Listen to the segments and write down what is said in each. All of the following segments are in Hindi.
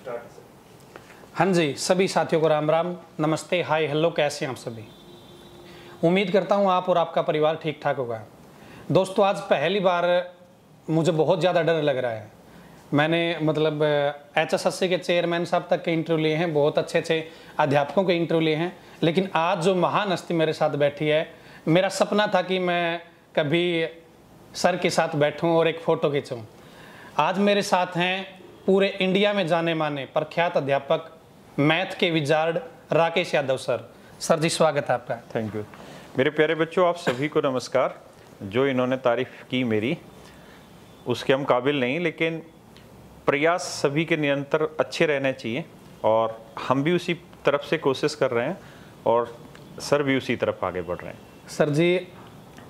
हाँ जी, सभी साथियों को राम राम, नमस्ते, हाय, हेलो, कैसे हैं आप सभी। उम्मीद करता हूँ आप और आपका परिवार ठीक ठाक होगा। दोस्तों, आज पहली बार मुझे बहुत ज़्यादा डर लग रहा है। मैंने मतलब HSSC के चेयरमैन साहब तक के इंटरव्यू लिए हैं, बहुत अच्छे अच्छे अध्यापकों के इंटरव्यू लिए हैं, लेकिन आज जो महान हस्ती मेरे साथ बैठी है, मेरा सपना था कि मैं कभी सर के साथ बैठूं और एक फ़ोटो खींचूं। आज मेरे साथ हैं पूरे इंडिया में जाने माने प्रख्यात अध्यापक, मैथ के wizard Rakesh Yadav sir. Sir ji, स्वागत है आपका। Thank you. मेरे प्यारे बच्चों, आप सभी को नमस्कार। जो इन्होंने तारीफ की मेरी, उसके हम काबिल नहीं, लेकिन प्रयास सभी के निरंतर अच्छे रहने चाहिए और हम भी उसी तरफ से कोशिश कर रहे हैं और सर भी उसी तरफ आगे बढ़ रहे हैं। सर जी,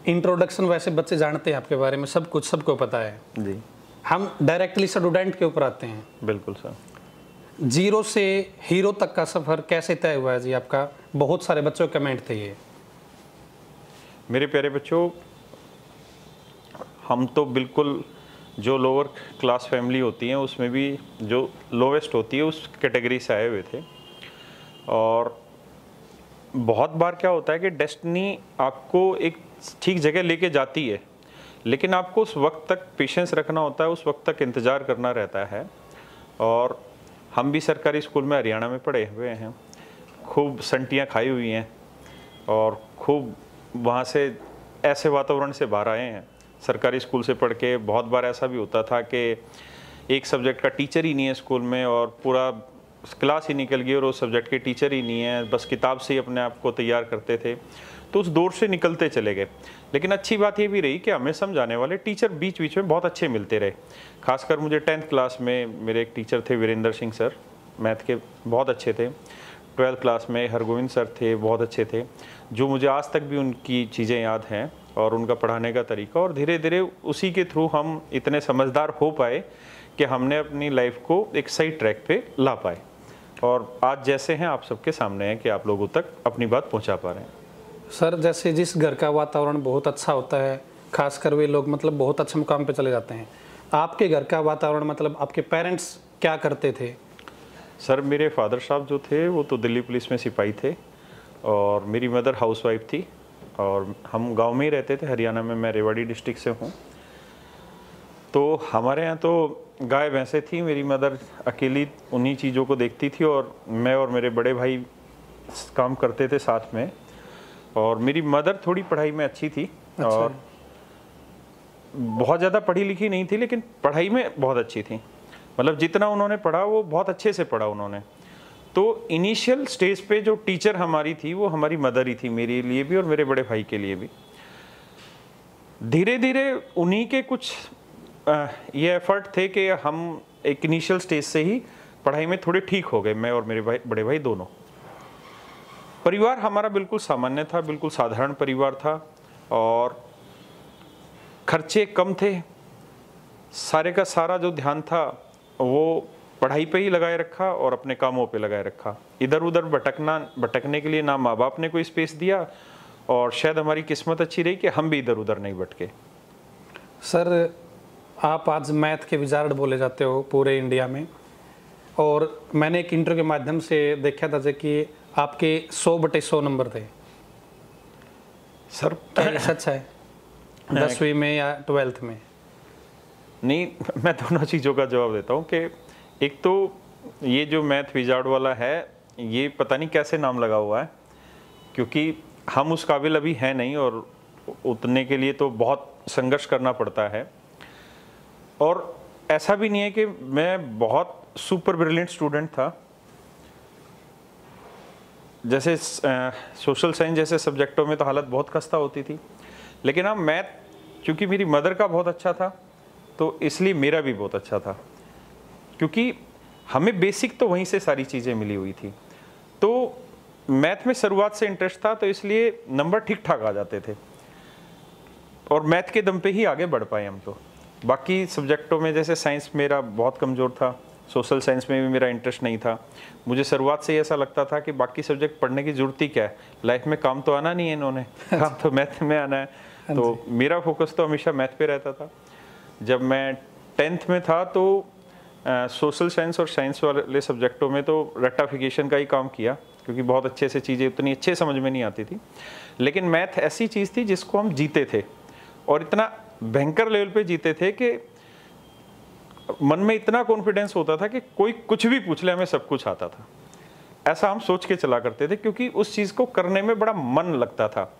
इंट्रोडक्शन वैसे बच्चे जानते हैं आपके बारे में, सब कुछ सबको पता है जी। हम डायरेक्टली स्टूडेंट के ऊपर आते हैं। बिल्कुल सर। जीरो से हीरो तक का सफ़र कैसे तय हुआ है जी आपका? बहुत सारे बच्चों के कमेंट थे ये। मेरे प्यारे बच्चों, हम तो बिल्कुल जो लोअर क्लास फैमिली होती है उसमें भी जो लोवेस्ट होती है उस कैटेगरी से आए हुए थे। और बहुत बार क्या होता है कि डेस्टिनी आपको एक ठीक जगह लेके जाती है, लेकिन आपको उस वक्त तक पेशेंस रखना होता है, उस वक्त तक इंतज़ार करना रहता है। और हम भी सरकारी स्कूल में हरियाणा में पढ़े हुए हैं, खूब संटियाँ खाई हुई हैं और खूब वहाँ से ऐसे वातावरण से बाहर आए हैं। सरकारी स्कूल से पढ़ के बहुत बार ऐसा भी होता था कि एक सब्जेक्ट का टीचर ही नहीं है स्कूल में और पूरा क्लास ही निकल गई और उस सब्जेक्ट के टीचर ही नहीं है, बस किताब से ही अपने आप को तैयार करते थे, तो उस दौर से निकलते चले गए। लेकिन अच्छी बात ये भी रही कि हमें समझाने वाले टीचर बीच बीच में बहुत अच्छे मिलते रहे। खासकर मुझे 10th क्लास में मेरे एक टीचर थे, वीरेंद्र सिंह सर, मैथ के बहुत अच्छे थे। 12th क्लास में हरगोविंद सर थे, बहुत अच्छे थे, जो मुझे आज तक भी उनकी चीज़ें याद हैं और उनका पढ़ाने का तरीका। और धीरे धीरे उसी के थ्रू हम इतने समझदार हो पाए कि हमने अपनी लाइफ को एक सही ट्रैक पे ला पाए और आज जैसे हैं आप सबके सामने हैं कि आप लोगों तक अपनी बात पहुंचा पा रहे हैं। सर, जैसे जिस घर का वातावरण बहुत अच्छा होता है, खासकर वे लोग मतलब बहुत अच्छे मुकाम पे चले जाते हैं। आपके घर का वातावरण मतलब आपके पेरेंट्स क्या करते थे? सर, मेरे फादर साहब जो थे वो तो दिल्ली पुलिस में सिपाही थे और मेरी मदर हाउसवाइफ थी और हम गांव में ही रहते थे, हरियाणा में। मैं रेवाड़ी डिस्ट्रिक्ट से हूँ। तो हमारे यहाँ तो गाय भैंसें थी। मेरी मदर अकेली उन्हीं चीज़ों को देखती थी और मैं और मेरे बड़े भाई काम करते थे साथ में। और मेरी मदर थोड़ी पढ़ाई में अच्छी थी। अच्छा। और बहुत ज़्यादा पढ़ी लिखी नहीं थी, लेकिन पढ़ाई में बहुत अच्छी थी। मतलब जितना उन्होंने पढ़ा वो बहुत अच्छे से पढ़ा उन्होंने। तो इनिशियल स्टेज पे जो टीचर हमारी थी वो हमारी मदर ही थी, मेरे लिए भी और मेरे बड़े भाई के लिए भी। धीरे धीरे उन्हीं के कुछ ये एफर्ट थे कि हम एक इनिशियल स्टेज से ही पढ़ाई में थोड़े ठीक हो गए, मैं और मेरे बड़े भाई दोनों। परिवार हमारा बिल्कुल सामान्य था, बिल्कुल साधारण परिवार था और खर्चे कम थे। सारे का सारा जो ध्यान था वो पढ़ाई पे ही लगाए रखा और अपने कामों पे लगाए रखा। इधर उधर भटकने के लिए ना माँ बाप ने कोई स्पेस दिया और शायद हमारी किस्मत अच्छी रही कि हम भी इधर उधर नहीं भटके। सर, आप आज मैथ के विजार्ड बोले जाते हो पूरे इंडिया में, और मैंने एक इंटरव्यू के माध्यम से देखा था कि आपके 100/100 नंबर थे। सर, क्या सच है? 10वीं में या 12th में? नहीं, मैं दोनों चीज़ों का जवाब देता हूँ कि एक तो ये जो मैथ विजार्ड वाला है, ये पता नहीं कैसे नाम लगा हुआ है, क्योंकि हम उस काबिल अभी हैं नहीं और उतने के लिए तो बहुत संघर्ष करना पड़ता है। और ऐसा भी नहीं है कि मैं बहुत सुपर ब्रिलियंट स्टूडेंट था। जैसे सोशल साइंस जैसे सब्जेक्टों में तो हालत बहुत खस्ता होती थी, लेकिन हाँ, मैथ चूँकि मेरी मदर का बहुत अच्छा था तो इसलिए मेरा भी बहुत अच्छा था, क्योंकि हमें बेसिक तो वहीं से सारी चीज़ें मिली हुई थी। तो मैथ में शुरुआत से इंटरेस्ट था, तो इसलिए नंबर ठीक ठाक आ जाते थे और मैथ के दम पे ही आगे बढ़ पाए हम। तो बाकी सब्जेक्टों में जैसे साइंस मेरा बहुत कमज़ोर था, सोशल साइंस में भी मेरा इंटरेस्ट नहीं था। मुझे शुरुआत से ही ऐसा लगता था कि बाकी सब्जेक्ट पढ़ने की ज़रूरत ही क्या है, लाइफ में काम तो आना नहीं है इन्होंने, काम तो मैथ में आना है। तो मेरा फोकस तो हमेशा मैथ पे रहता था। जब मैं 10th में था तो सोशल साइंस और साइंस वाले सब्जेक्टों में तो रेक्टाफिकेशन का ही काम किया, क्योंकि बहुत अच्छे से चीज़ें उतनी अच्छे समझ में नहीं आती थी। लेकिन मैथ ऐसी चीज़ थी जिसको हम जीते थे, और इतना भयंकर लेवल पे जीते थे कि मन में इतना कॉन्फिडेंस होता था कि कोई कुछ भी पूछ ले, हमें सब कुछ आता था। ऐसा हम सोच के चला करते थे, क्योंकि उस चीज़ को करने में बड़ा मन लगता था।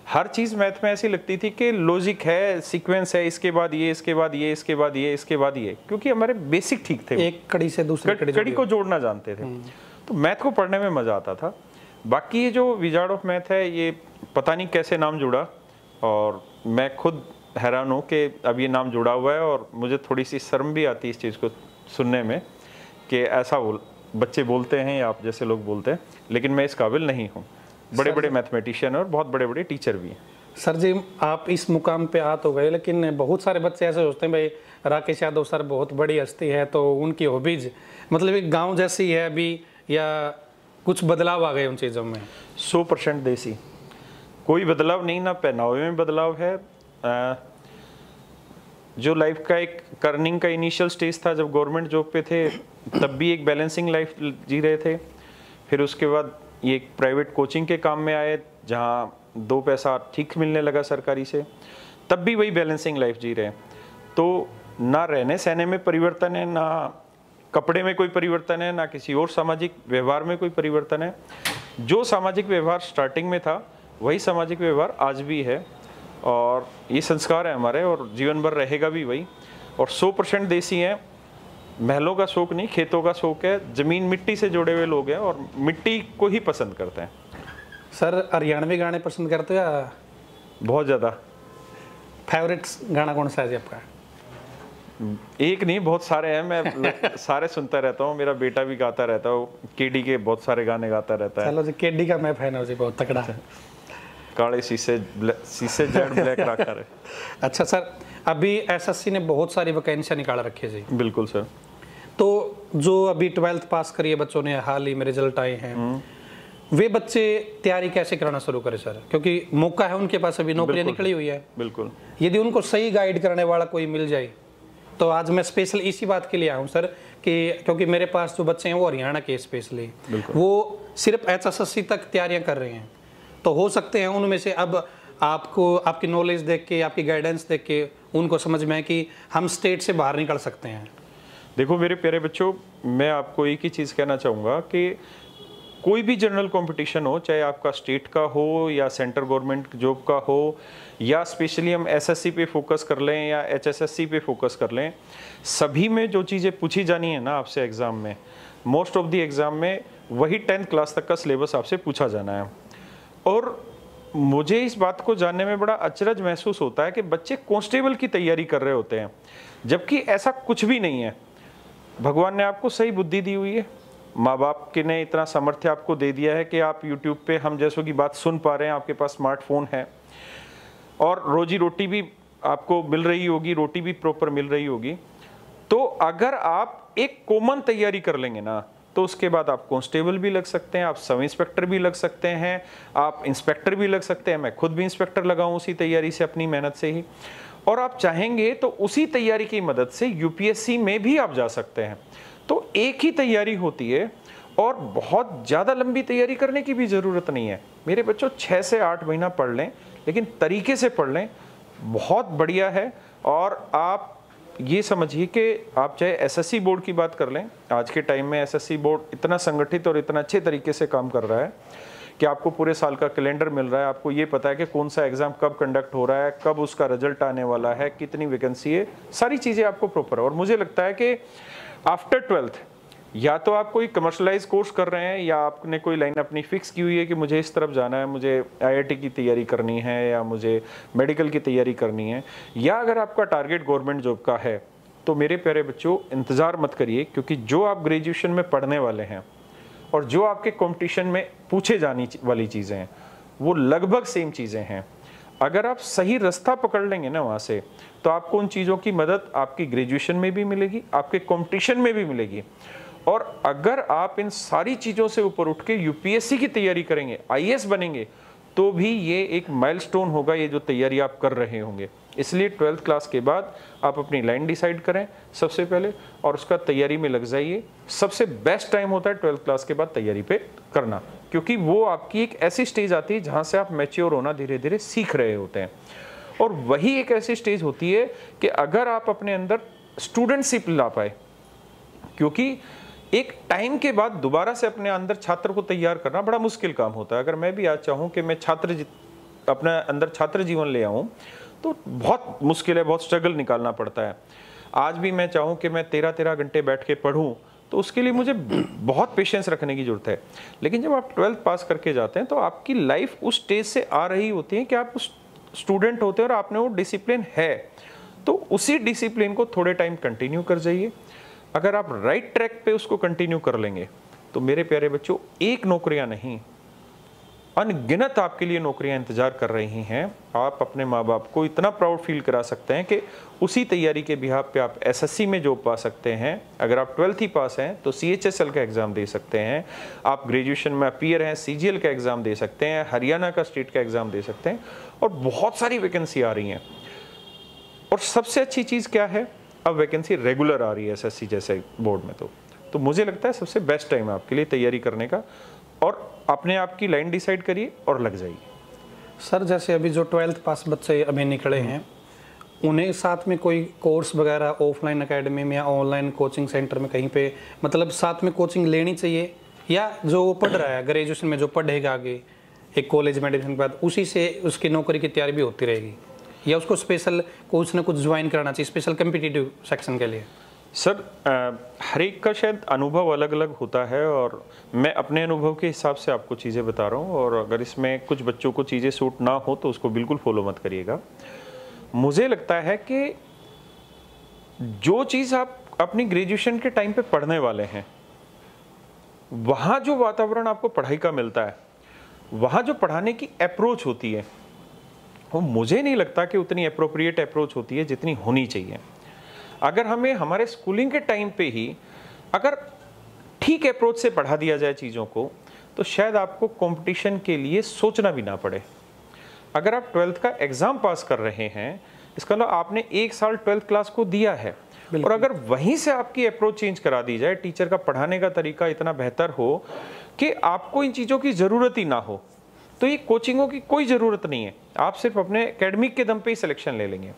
हर चीज़ मैथ में ऐसी लगती थी कि लॉजिक है, सीक्वेंस है, इसके बाद ये, इसके बाद ये, इसके बाद ये, इसके बाद ये, क्योंकि हमारे बेसिक ठीक थे। एक कड़ी से दूसरी कड़ी को जोड़ना जानते थे, तो मैथ को पढ़ने में मज़ा आता था। बाकी ये जो विजार्ड ऑफ मैथ है, ये पता नहीं कैसे नाम जुड़ा, और मैं खुद हैरान हूँ कि अब ये नाम जुड़ा हुआ है, और मुझे थोड़ी सी शर्म भी आती है इस चीज़ को सुनने में कि ऐसा बच्चे बोलते हैं या आप जैसे लोग बोलते हैं, लेकिन मैं इस काबिल नहीं हूँ। बड़े बड़े मैथमेटिशियन और बहुत बड़े बड़े टीचर भी हैं। सर जी, आप इस मुकाम पे आ तो गए, लेकिन बहुत सारे बच्चे ऐसे सोचते हैं भाई राकेश यादव सर बहुत बड़ी हस्ती है, तो उनकी हॉबीज मतलब एक गांव जैसी है अभी, या कुछ बदलाव आ गए उन चीज़ों में? 100% देसी, कोई बदलाव नहीं, ना पहनावे में बदलाव है। जो लाइफ का एक कर्निंग का इनिशियल स्टेज था, जब गवर्नमेंट जॉब पे थे, तब भी एक बैलेंसिंग लाइफ जी रहे थे। फिर उसके बाद ये एक प्राइवेट कोचिंग के काम में आए, जहाँ 2 पैसा ठीक मिलने लगा सरकारी से, तब भी वही बैलेंसिंग लाइफ जी रहे हैं। तो ना रहने सहने में परिवर्तन है, ना कपड़े में कोई परिवर्तन है, ना किसी और सामाजिक व्यवहार में कोई परिवर्तन है। जो सामाजिक व्यवहार स्टार्टिंग में था, वही सामाजिक व्यवहार आज भी है, और ये संस्कार है हमारे, और जीवन भर रहेगा भी वही। और 100% देसी हैं। महलों का शौक नहीं, खेतों का शौक है। ज़मीन मिट्टी से जुड़े हुए लोग हैं, और मिट्टी को ही पसंद करते हैं। सर, हरियाणवी गाने पसंद करते हो या? बहुत ज़्यादा। फेवरेट गाना कौन सा है जी आपका? एक नहीं, बहुत सारे हैं। मैं सारे सुनता रहता हूँ, मेरा बेटा भी गाता रहता है, केडी के बहुत सारे गाने गाता रहता है। चलो जी, केडी का मैं फैन हूँ जी, बहुत तगड़ा है। काले शीशे जेड ब्लैक रखा है। अच्छा सर, अभी एसएससी ने बहुत सारी वैकेंसियां निकाल रखी है जी। बिल्कुल सर। तो जो अभी 12th पास करिए बच्चों ने, हाल ही में रिजल्ट आए हैं, वे बच्चे तैयारी कैसे कराना शुरू करें सर? क्योंकि मौका है उनके पास, अभी नौकरियां निकली हुई है। बिल्कुल। यदि उनको सही गाइड करने वाला कोई मिल जाए, तो आज मैं स्पेशल इसी बात के लिए आया हूँ सर, कि क्योंकि मेरे पास जो बच्चे हैं वो हरियाणा के स्पेशली, वो सिर्फ एचएसएससी तक तैयारियां कर रहे हैं। तो हो सकते हैं उनमें से अब आपको, आपकी नॉलेज देख के, आपकी गाइडेंस देख के उनको समझ में है कि हम स्टेट से बाहर निकल सकते हैं। देखो मेरे प्यारे बच्चों, मैं आपको एक ही चीज़ कहना चाहूँगा कि कोई भी जनरल कंपटीशन हो, चाहे आपका स्टेट का हो या सेंट्रल गवर्नमेंट जॉब का हो, या स्पेशली हम एसएससी पे फोकस कर लें या एचएसएससी पे फोकस कर लें, सभी में जो चीज़ें पूछी जानी है ना आपसे एग्ज़ाम में, मोस्ट ऑफ द एग्ज़ाम में वही 10th क्लास तक का सिलेबस आपसे पूछा जाना है। और मुझे इस बात को जानने में बड़ा अचरज महसूस होता है कि बच्चे कांस्टेबल की तैयारी कर रहे होते हैं, जबकि ऐसा कुछ भी नहीं है। भगवान ने आपको सही बुद्धि दी हुई है, माँ बाप के ने इतना सामर्थ्य आपको दे दिया है कि आप यूट्यूब पे हम जैसों की बात सुन पा रहे हैं, आपके पास स्मार्टफोन है, और रोजी रोटी भी आपको मिल रही होगी, रोटी भी प्रॉपर मिल रही होगी। तो अगर आप एक कॉमन तैयारी कर लेंगे ना, तो उसके बाद आप कांस्टेबल भी लग सकते हैं, आप सब इंस्पेक्टर भी लग सकते हैं, आप इंस्पेक्टर भी लग सकते हैं। मैं खुद भी इंस्पेक्टर लगा हूँ उसी तैयारी से, अपनी मेहनत से ही। और आप चाहेंगे तो उसी तैयारी की मदद से यूपीएससी में भी आप जा सकते हैं। तो एक ही तैयारी होती है, और बहुत ज़्यादा लंबी तैयारी करने की भी ज़रूरत नहीं है। मेरे बच्चों 6 से 8 महीना पढ़ लें, लेकिन तरीके से पढ़ लें, बहुत बढ़िया है। और आप ये समझिए कि आप चाहे एसएससी बोर्ड की बात कर लें, आज के टाइम में एसएससी बोर्ड इतना संगठित और इतना अच्छे तरीके से काम कर रहा है कि आपको पूरे साल का कैलेंडर मिल रहा है, आपको ये पता है कि कौन सा एग्ज़ाम कब कंडक्ट हो रहा है, कब उसका रिजल्ट आने वाला है, कितनी वैकेंसी है, सारी चीज़ें आपको प्रॉपर है। और मुझे लगता है कि आफ्टर 12th या तो आप कोई कमर्शलाइज कोर्स कर रहे हैं, या आपने कोई लाइन अपनी फिक्स की हुई है कि मुझे इस तरफ जाना है, मुझे आईआईटी की तैयारी करनी है, या मुझे मेडिकल की तैयारी करनी है, या अगर आपका टारगेट गवर्नमेंट जॉब का है, तो मेरे प्यारे बच्चों इंतज़ार मत करिए, क्योंकि जो आप ग्रेजुएशन में पढ़ने वाले हैं और जो आपके कंपटीशन में पूछे जाने वाली चीज़ें हैं, वो लगभग सेम चीज़ें हैं। अगर आप सही रास्ता पकड़ लेंगे ना वहाँ से, तो आपको उन चीज़ों की मदद आपकी ग्रेजुएशन में भी मिलेगी, आपके कंपटीशन में भी मिलेगी। और अगर आप इन सारी चीज़ों से ऊपर उठ के यूपीएससी की तैयारी करेंगे, आईएएस बनेंगे, तो भी ये एक माइलस्टोन होगा, ये जो तैयारी आप कर रहे होंगे। इसलिए 12th क्लास के बाद आप अपनी लाइन डिसाइड करें सबसे पहले, और उसका तैयारी में लग जाइए। सबसे बेस्ट टाइम होता है 12th क्लास के बाद तैयारी पे करना, क्योंकि वो आपकी एक ऐसी स्टेज आती है जहाँ से आप मैच्योर होना धीरे धीरे सीख रहे होते हैं। और वही एक ऐसी स्टेज होती है कि अगर आप अपने अंदर स्टूडेंटशिप ला पाए, क्योंकि एक टाइम के बाद दोबारा से अपने अंदर छात्र को तैयार करना बड़ा मुश्किल काम होता है। अगर मैं भी आज चाहूँ कि मैं अपने अंदर छात्र जीवन ले आऊँ तो बहुत मुश्किल है, बहुत स्ट्रगल निकालना पड़ता है। आज भी मैं चाहूँ कि मैं 13-13 घंटे बैठ के पढूं तो उसके लिए मुझे बहुत पेशेंस रखने की ज़रूरत है। लेकिन जब आप 12th पास करके जाते हैं तो आपकी लाइफ उस स्टेज से आ रही होती है कि आप उस स्टूडेंट होते हैं और आपने वो डिसिप्लिन है, तो उसी डिसिप्लिन को थोड़े टाइम कंटिन्यू कर जाइए। अगर आप राइट ट्रैक पे उसको कंटिन्यू कर लेंगे तो मेरे प्यारे बच्चों, एक नौकरियां नहीं, अनगिनत आपके लिए नौकरियां इंतजार कर रही हैं। आप अपने माँ बाप को इतना प्राउड फील करा सकते हैं कि उसी तैयारी के बिहाफ पे आप एसएससी में जॉब पा सकते हैं। अगर आप 12th ही पास हैं तो सीएचएसएल का एग्ज़ाम दे सकते हैं। आप ग्रेजुएशन में अपीयर हैं, सीजीएल का एग्ज़ाम दे सकते हैं, हरियाणा का स्टेट का एग्ज़ाम दे सकते हैं, और बहुत सारी वैकेंसी आ रही हैं। और सबसे अच्छी चीज़ क्या है, अब वैकेंसी रेगुलर आ रही है एसएससी जैसे बोर्ड में। तो मुझे लगता है सबसे बेस्ट टाइम है आपके लिए तैयारी करने का, और अपने आप की लाइन डिसाइड करिए और लग जाइए। सर जैसे अभी जो 12th पास बच्चे अभी निकले हैं, उन्हें साथ में कोई कोर्स वगैरह ऑफलाइन एकेडमी में या ऑनलाइन कोचिंग सेंटर में कहीं पे मतलब साथ में कोचिंग लेनी चाहिए, या जो वो पढ़ रहा है ग्रेजुएशन में जो पढ़ेगा आगे एक कॉलेज में एडमिशन के बाद उसी से उसकी नौकरी की तैयारी भी होती रहेगी, या उसको स्पेशल कुछ ना कुछ ज्वाइन कराना चाहिए स्पेशल कम्पिटिटिव सेक्शन के लिए? सर हर एक का शायद अनुभव अलग अलग होता है, और मैं अपने अनुभव के हिसाब से आपको चीज़ें बता रहा हूँ, और अगर इसमें कुछ बच्चों को चीज़ें सूट ना हो तो उसको बिल्कुल फॉलो मत करिएगा। मुझे लगता है कि जो चीज़ आप अपनी ग्रेजुएशन के टाइम पे पढ़ने वाले हैं, वहाँ जो वातावरण आपको पढ़ाई का मिलता है, वहाँ जो पढ़ाने की अप्रोच होती है, वो मुझे नहीं लगता कि उतनी अप्रोप्रिएट अप्रोच होती है जितनी होनी चाहिए। अगर हमें हमारे स्कूलिंग के टाइम पे ही अगर ठीक अप्रोच से पढ़ा दिया जाए चीज़ों को, तो शायद आपको कंपटीशन के लिए सोचना भी ना पड़े। अगर आप 12th का एग्ज़ाम पास कर रहे हैं, इसका मतलब आपने 1 साल 12th क्लास को दिया है, और अगर वहीं से आपकी अप्रोच चेंज करा दी जाए, टीचर का पढ़ाने का तरीका इतना बेहतर हो कि आपको इन चीज़ों की ज़रूरत ही ना हो, तो ये कोचिंगों की कोई ज़रूरत नहीं है। आप सिर्फ अपने एकेडमिक के दम पे ही सिलेक्शन ले लेंगे।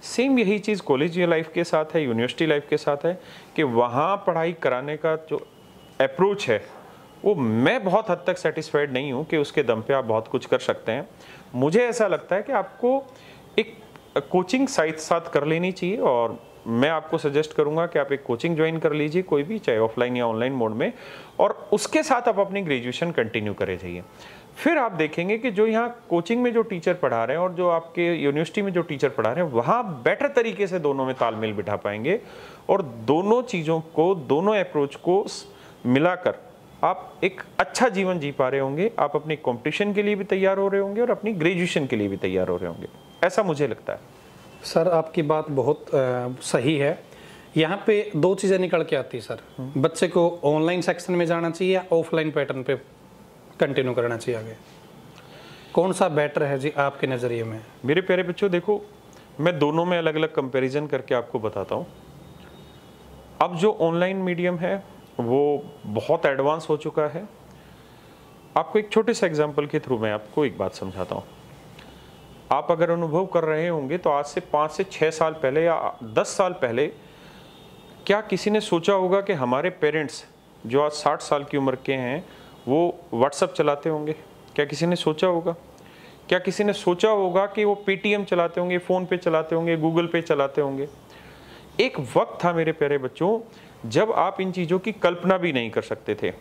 सेम यही चीज़ कॉलेज लाइफ के साथ है, यूनिवर्सिटी लाइफ के साथ है, कि वहाँ पढ़ाई कराने का जो अप्रोच है वो मैं बहुत हद तक सेटिस्फाइड नहीं हूँ कि उसके दम पे आप बहुत कुछ कर सकते हैं। मुझे ऐसा लगता है कि आपको एक कोचिंग साथ साथ कर लेनी चाहिए, और मैं आपको सजेस्ट करूंगा कि आप एक कोचिंग ज्वाइन कर लीजिए, कोई भी, चाहे ऑफलाइन या ऑनलाइन मोड में, और उसके साथ आप अपनी ग्रेजुएशन कंटिन्यू करे जाइए। फिर आप देखेंगे कि जो यहाँ कोचिंग में जो टीचर पढ़ा रहे हैं और जो आपके यूनिवर्सिटी में जो टीचर पढ़ा रहे हैं, वहाँ बेटर तरीके से दोनों में तालमेल बिठा पाएंगे, और दोनों चीज़ों को, दोनों अप्रोच को मिलाकर आप एक अच्छा जीवन जी पा रहे होंगे। आप अपनी कंपटीशन के लिए भी तैयार हो रहे होंगे और अपनी ग्रेजुएशन के लिए भी तैयार हो रहे होंगे, ऐसा मुझे लगता है। सर आपकी बात बहुत सही है। यहाँ पे 2 चीज़ें निकल के आती है सर, बच्चे को ऑनलाइन सेक्शन में जाना चाहिए या ऑफलाइन पैटर्न पे कंटिन्यू करना चाहिए आगे, कौन सा बेटर है जी आपके नज़रिए में? मेरे प्यारे बच्चों, देखो मैं दोनों में अलग अलग कंपैरिजन करके आपको बताता हूँ। अब जो ऑनलाइन मीडियम है वो बहुत एडवांस हो चुका है। आपको एक छोटे से एग्जांपल के थ्रू मैं आपको एक बात समझाता हूँ। आप अगर अनुभव कर रहे होंगे तो आज से 5 से 6 साल पहले या 10 साल पहले क्या किसी ने सोचा होगा कि हमारे पेरेंट्स जो आज 60 साल की उम्र के हैं वो व्हाट्सएप चलाते होंगे? क्या किसी ने सोचा होगा? क्या किसी ने सोचा होगा कि वो पेटीएम चलाते होंगे, फ़ोन पे चलाते होंगे, गूगल पे चलाते होंगे? एक वक्त था मेरे प्यारे बच्चों जब आप इन चीज़ों की कल्पना भी नहीं कर सकते थे,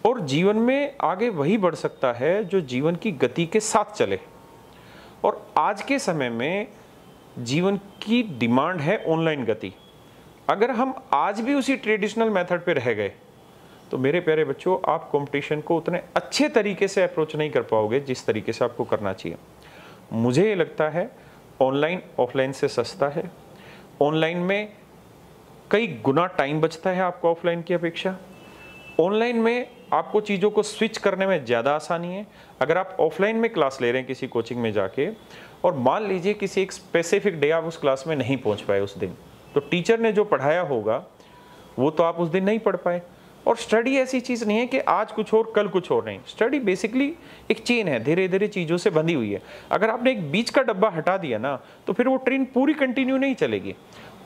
और जीवन में आगे वही बढ़ सकता है जो जीवन की गति के साथ चले। और आज के समय में जीवन की डिमांड है ऑनलाइन गति। अगर हम आज भी उसी ट्रेडिशनल मेथड पे रह गए तो मेरे प्यारे बच्चों, आप कंपटीशन को उतने अच्छे तरीके से अप्रोच नहीं कर पाओगे जिस तरीके से आपको करना चाहिए। मुझे ये लगता है ऑनलाइन ऑफलाइन से सस्ता है। ऑनलाइन में कई गुना टाइम बचता है आपको ऑफलाइन की अपेक्षा। ऑनलाइन में आपको चीज़ों को स्विच करने में ज़्यादा आसानी है। अगर आप ऑफलाइन में क्लास ले रहे हैं किसी कोचिंग में जाके, और मान लीजिए किसी एक स्पेसिफिक डे आप उस क्लास में नहीं पहुंच पाए उस दिन, तो टीचर ने जो पढ़ाया होगा वो तो आप उस दिन नहीं पढ़ पाए। और स्टडी ऐसी चीज़ नहीं है कि आज कुछ और कल कुछ और नहीं। स्टडी बेसिकली एक चेन है, धीरे धीरे चीज़ों से बंधी हुई है। अगर आपने एक बीच का डब्बा हटा दिया ना तो फिर वो ट्रेन पूरी कंटिन्यू नहीं चलेगी।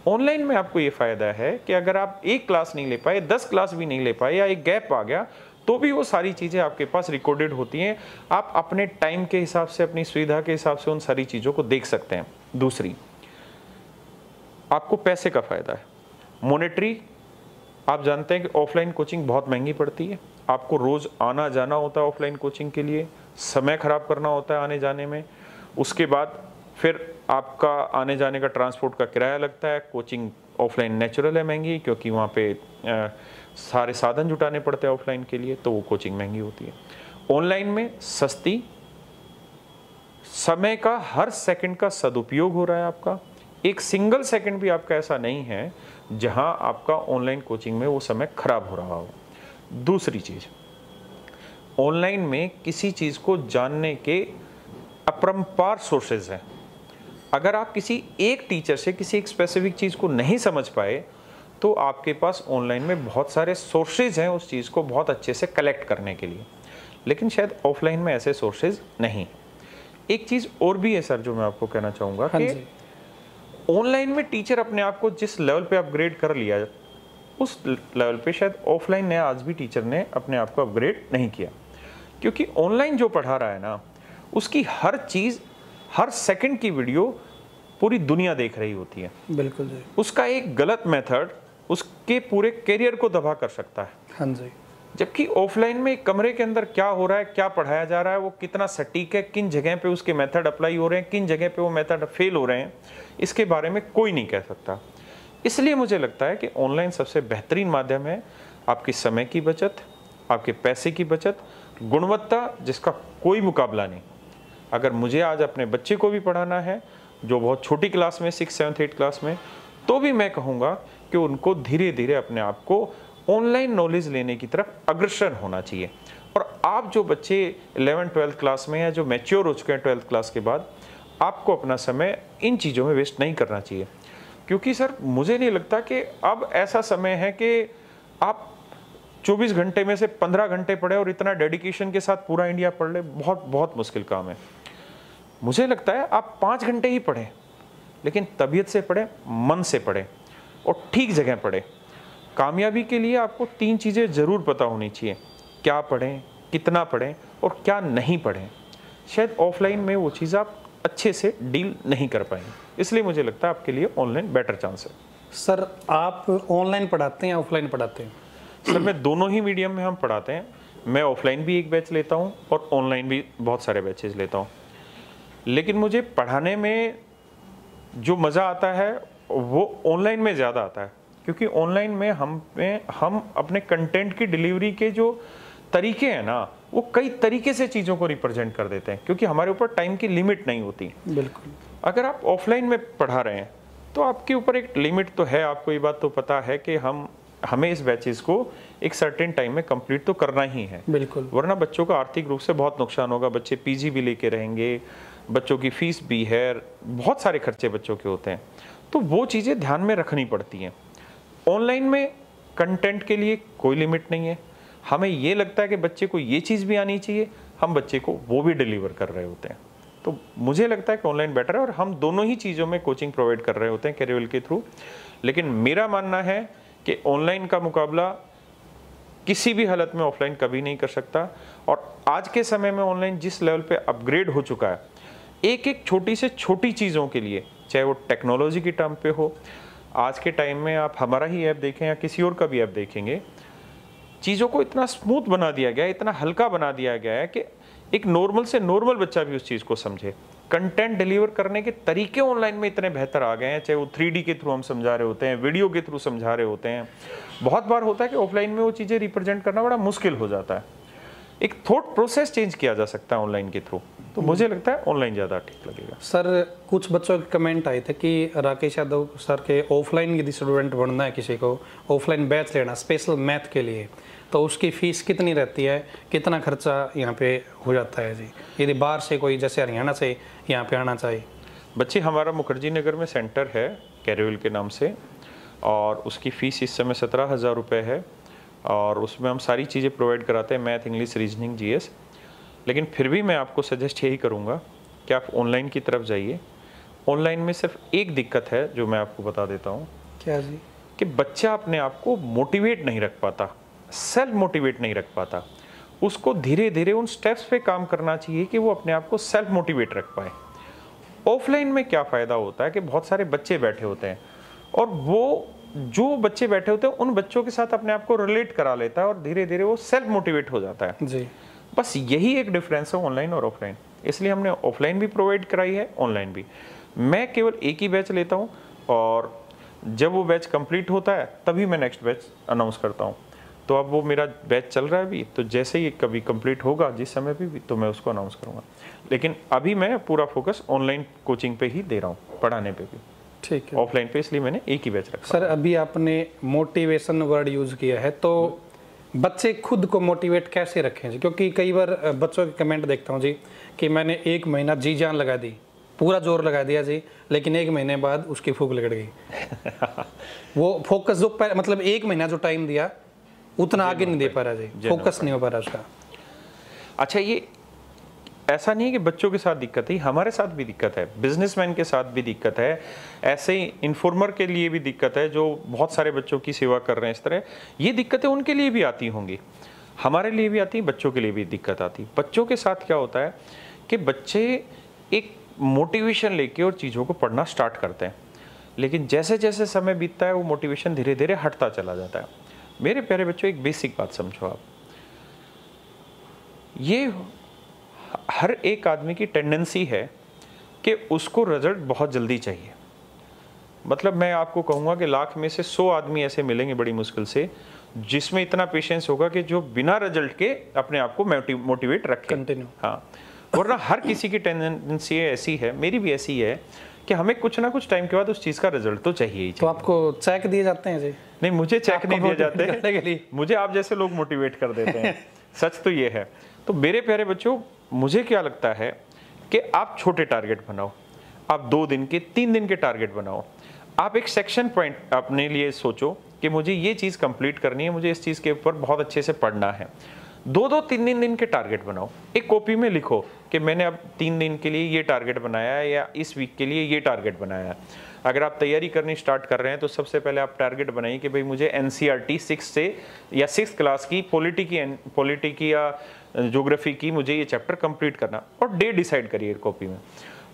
ऑनलाइन में आपको ये फ़ायदा है कि अगर आप एक क्लास नहीं ले पाए, 10 क्लास भी नहीं ले पाए या एक गैप आ गया, तो भी वो सारी चीज़ें आपके पास रिकॉर्डेड होती हैं। आप अपने टाइम के हिसाब से, अपनी सुविधा के हिसाब से उन सारी चीज़ों को देख सकते हैं। दूसरी, आपको पैसे का फ़ायदा है। मॉनेटरी, आप जानते हैं कि ऑफलाइन कोचिंग बहुत महंगी पड़ती है। आपको रोज़ आना जाना होता है ऑफलाइन कोचिंग के लिए, समय ख़राब करना होता है आने जाने में। उसके बाद फिर आपका आने जाने का ट्रांसपोर्ट का किराया लगता है। कोचिंग ऑफलाइन नेचुरल है महंगी, क्योंकि वहाँ पे सारे साधन जुटाने पड़ते हैं ऑफलाइन के लिए, तो वो कोचिंग महंगी होती है। ऑनलाइन में सस्ती, समय का हर सेकंड का सदुपयोग हो रहा है आपका। एक सिंगल सेकंड भी आपका ऐसा नहीं है जहां आपका ऑनलाइन कोचिंग में वो समय खराब हो रहा हो। दूसरी चीज़, ऑनलाइन में किसी चीज़ को जानने के अपरंपार सोर्सेज हैं। अगर आप किसी एक टीचर से किसी एक स्पेसिफिक चीज़ को नहीं समझ पाए तो आपके पास ऑनलाइन में बहुत सारे सोर्सेज हैं उस चीज़ को बहुत अच्छे से कलेक्ट करने के लिए, लेकिन शायद ऑफलाइन में ऐसे सोर्सेज नहीं। एक चीज़ और भी है सर जो मैं आपको कहना चाहूँगा कि ऑनलाइन में टीचर अपने आप को जिस लेवल पे अपग्रेड कर लिया, उस लेवल पे शायद ऑफलाइन ने आज भी टीचर ने अपने आप को अपग्रेड नहीं किया। क्योंकि ऑनलाइन जो पढ़ा रहा है ना, उसकी हर चीज़, हर सेकंड की वीडियो पूरी दुनिया देख रही होती है। बिल्कुल जी। उसका एक गलत मेथड उसके पूरे करियर को तबाह कर सकता है। हाँ जी। जबकि ऑफलाइन में एक कमरे के अंदर क्या हो रहा है, क्या पढ़ाया जा रहा है, वो कितना सटीक है, किन जगह पे उसके मेथड अप्लाई हो रहे हैं, किन जगह पे वो मेथड फेल हो रहे हैं, इसके बारे में कोई नहीं कह सकता। इसलिए मुझे लगता है कि ऑनलाइन सबसे बेहतरीन माध्यम है आपकी समय की बचत, आपके पैसे की बचत, गुणवत्ता जिसका कोई मुकाबला नहीं। अगर मुझे आज अपने बच्चे को भी पढ़ाना है जो बहुत छोटी क्लास में, 6, 7, 8 क्लास में, तो भी मैं कहूँगा कि उनको धीरे धीरे अपने आप को ऑनलाइन नॉलेज लेने की तरफ अग्रसर होना चाहिए। और आप जो बच्चे 11, 12 क्लास में या जो मैच्योर हो चुके हैं 12th क्लास के बाद, आपको अपना समय इन चीज़ों में वेस्ट नहीं करना चाहिए। क्योंकि सर मुझे नहीं लगता कि अब ऐसा समय है कि आप 24 घंटे में से 15 घंटे पढ़े और इतना डेडिकेशन के साथ पूरा इंडिया पढ़ ले, बहुत बहुत मुश्किल काम है। मुझे लगता है आप 5 घंटे ही पढ़ें, लेकिन तबीयत से पढ़ें, मन से पढ़ें और ठीक जगह पढ़ें। कामयाबी के लिए आपको 3 चीज़ें ज़रूर पता होनी चाहिए, क्या पढ़ें, कितना पढ़ें और क्या नहीं पढ़ें। शायद ऑफलाइन में वो चीज़ आप अच्छे से डील नहीं कर पाएंगे, इसलिए मुझे लगता है आपके लिए ऑनलाइन बेटर चांस है। सर आप ऑनलाइन पढ़ाते हैं या ऑफलाइन पढ़ाते हैं? सर मैं दोनों ही मीडियम में हम पढ़ाते हैं। मैं ऑफलाइन भी एक बैच लेता हूँ और ऑनलाइन भी बहुत सारे बैचेज लेता हूँ। लेकिन मुझे पढ़ाने में जो मज़ा आता है वो ऑनलाइन में ज़्यादा आता है, क्योंकि ऑनलाइन में हम अपने कंटेंट की डिलीवरी के जो तरीके हैं ना, वो कई तरीके से चीज़ों को रिप्रेजेंट कर देते हैं, क्योंकि हमारे ऊपर टाइम की लिमिट नहीं होती। बिल्कुल। अगर आप ऑफलाइन में पढ़ा रहे हैं तो आपके ऊपर एक लिमिट तो है, आपको ये बात तो पता है कि हमें इस बैचेस को एक सर्टेन टाइम में कंप्लीट तो करना ही है। बिल्कुल। वरना बच्चों का आर्थिक रूप से बहुत नुकसान होगा। बच्चे पीजी भी लेके रहेंगे, बच्चों की फीस भी है, बहुत सारे खर्चे बच्चों के होते हैं, तो वो चीज़ें ध्यान में रखनी पड़ती हैं। ऑनलाइन में कंटेंट के लिए कोई लिमिट नहीं है। हमें ये लगता है कि बच्चे को ये चीज़ भी आनी चाहिए, हम बच्चे को वो भी डिलीवर कर रहे होते हैं। तो मुझे लगता है कि ऑनलाइन बेटर है और हम दोनों ही चीज़ों में कोचिंग प्रोवाइड कर रहे होते हैं कैरियर के थ्रू। लेकिन मेरा मानना है कि ऑनलाइन का मुकाबला किसी भी हालत में ऑफलाइन कभी नहीं कर सकता। और आज के समय में ऑनलाइन जिस लेवल पे अपग्रेड हो चुका है, एक एक छोटी से छोटी चीज़ों के लिए, चाहे वो टेक्नोलॉजी की टर्म पे हो, आज के टाइम में आप हमारा ही ऐप देखें या किसी और का भी ऐप देखेंगे, चीज़ों को इतना स्मूथ बना दिया गया है, इतना हल्का बना दिया गया है कि एक नॉर्मल से नॉर्मल बच्चा भी उस चीज़ को समझे। कंटेंट डिलीवर करने के तरीके ऑनलाइन में इतने बेहतर आ गए हैं, चाहे वो 3D के थ्रू हम समझा रहे होते हैं, वीडियो के थ्रू समझा रहे होते हैं। बहुत बार होता है कि ऑफलाइन में वो चीज़ें रिप्रेजेंट करना बड़ा मुश्किल हो जाता है। एक थॉट प्रोसेस चेंज किया जा सकता है ऑनलाइन के थ्रू। तो मुझे लगता है ऑनलाइन ज़्यादा ठीक लगेगा। सर कुछ बच्चों के कमेंट आए थे कि राकेश यादव सर के ऑफलाइन यदि स्टूडेंट बनना है, किसी को ऑफलाइन बैच लेना स्पेशल मैथ के लिए, तो उसकी फ़ीस कितनी रहती है, कितना खर्चा यहाँ पे हो जाता है जी, यदि बाहर से कोई जैसे हरियाणा से यहाँ पे आना चाहिए? बच्चे, हमारा मुखर्जी नगर में सेंटर है कैरियल के नाम से, और उसकी फ़ीस इस समय 17,000 रुपये है, और उसमें हम सारी चीज़ें प्रोवाइड कराते हैं, मैथ, इंग्लिश, रीजनिंग, जीएस। लेकिन फिर भी मैं आपको सजेस्ट यही करूँगा कि आप ऑनलाइन की तरफ जाइए। ऑनलाइन में सिर्फ एक दिक्कत है जो मैं आपको बता देता हूँ। क्या जी? कि बच्चा अपने आप को मोटिवेट नहीं रख पाता, सेल्फ मोटिवेट नहीं रख पाता। उसको धीरे धीरे उन स्टेप्स पे काम करना चाहिए कि वो अपने आप को सेल्फ मोटिवेट रख पाए। ऑफलाइन में क्या फ़ायदा होता है कि बहुत सारे बच्चे बैठे होते हैं, और वो जो बच्चे बैठे होते हैं उन बच्चों के साथ अपने आप को रिलेट करा लेता है, और धीरे धीरे वो सेल्फ मोटिवेट हो जाता है जी। बस यही एक डिफरेंस है ऑनलाइन और ऑफलाइन। इसलिए हमने ऑफलाइन भी प्रोवाइड कराई है, ऑनलाइन भी। मैं केवल एक ही बैच लेता हूँ, और जब वो बैच कंप्लीट होता है तभी मैं नेक्स्ट बैच अनाउंस करता हूँ। तो अब वो मेरा बैच चल रहा है अभी, तो जैसे ही कभी कंप्लीट होगा जिस समय भी तो मैं उसको अनाउंस करूँगा। लेकिन अभी मैं पूरा फोकस ऑनलाइन कोचिंग पे ही दे रहा हूँ, पढ़ाने पे भी। ठीक है। ऑफलाइन पे इसलिए मैंने एक ही बैच रखा। सर अभी आपने मोटिवेशन वर्ड यूज़ किया है, तो बच्चे खुद को मोटिवेट कैसे रखें जी? क्योंकि कई बार बच्चों के कमेंट देखता हूँ जी कि मैंने 1 महीना जी जान लगा दी, पूरा जोर लगा दिया जी, लेकिन 1 महीने बाद उसकी फूक लगड़ गई। वो फोकस जो मतलब 1 महीना जो टाइम दिया उतना आगे नहीं दे पा रहा जी, फोकस नहीं हो पा रहा उसका। अच्छा, ये ऐसा नहीं है कि बच्चों के साथ दिक्कत है, हमारे साथ भी दिक्कत है, बिजनेसमैन के साथ भी दिक्कत है, ऐसे ही इन्फॉर्मर के लिए भी दिक्कत है जो बहुत सारे बच्चों की सेवा कर रहे हैं। इस तरह ये दिक्कतें उनके लिए भी आती होंगी, हमारे लिए भी आती, बच्चों के लिए भी दिक्कत आती। बच्चों के साथ क्या होता है कि बच्चे एक मोटिवेशन लेके और चीज़ों को पढ़ना स्टार्ट करते हैं, लेकिन जैसे जैसे समय बीतता है वो मोटिवेशन धीरे धीरे हटता चला जाता है। मेरे प्यारे बच्चों, एक बेसिक बात समझो आप, ये हर एक आदमी की टेंडेंसी है कि उसको रिजल्ट बहुत जल्दी चाहिए। मतलब मैं आपको कहूँगा कि लाख में से 100 आदमी ऐसे मिलेंगे बड़ी मुश्किल से जिसमें इतना पेशेंस होगा कि जो बिना रिजल्ट के अपने आप को मोटिवेट रखे। कंटिन्यू। हाँ, वरना हर किसी की टेंडेंसी ऐसी है, मेरी भी ऐसी है कि हमें कुछ ना कुछ टाइम के बाद उस चीज़ का रिजल्ट तो चाहिए ही। तो आपको चेक दिए जाते हैं जी? नहीं, मुझे चेक नहीं दिए जाते हैं, मुझे आप जैसे लोग मोटिवेट कर देते हैं। सच तो ये है। तो मेरे प्यारे बच्चों, मुझे क्या लगता है कि आप छोटे टारगेट बनाओ, आप 2 दिन के 3 दिन के टारगेट बनाओ, आप एक सेक्शन पॉइंट अपने लिए सोचो कि मुझे ये चीज़ कंप्लीट करनी है, मुझे इस चीज़ के ऊपर बहुत अच्छे से पढ़ना है। 2-2, 3 दिन के टारगेट बनाओ, एक कॉपी में लिखो कि मैंने अब 3 दिन के लिए ये टारगेट बनाया है या इस वीक के लिए ये टारगेट बनाया है। अगर आप तैयारी करनी स्टार्ट कर रहे हैं तो सबसे पहले आप टारगेट बनाइए कि भाई मुझे NCERT 6 से या 6th क्लास की पॉलिटी की या ज्योग्राफी की मुझे ये चैप्टर कंप्लीट करना, और डे डिसाइड करिए कॉपी में।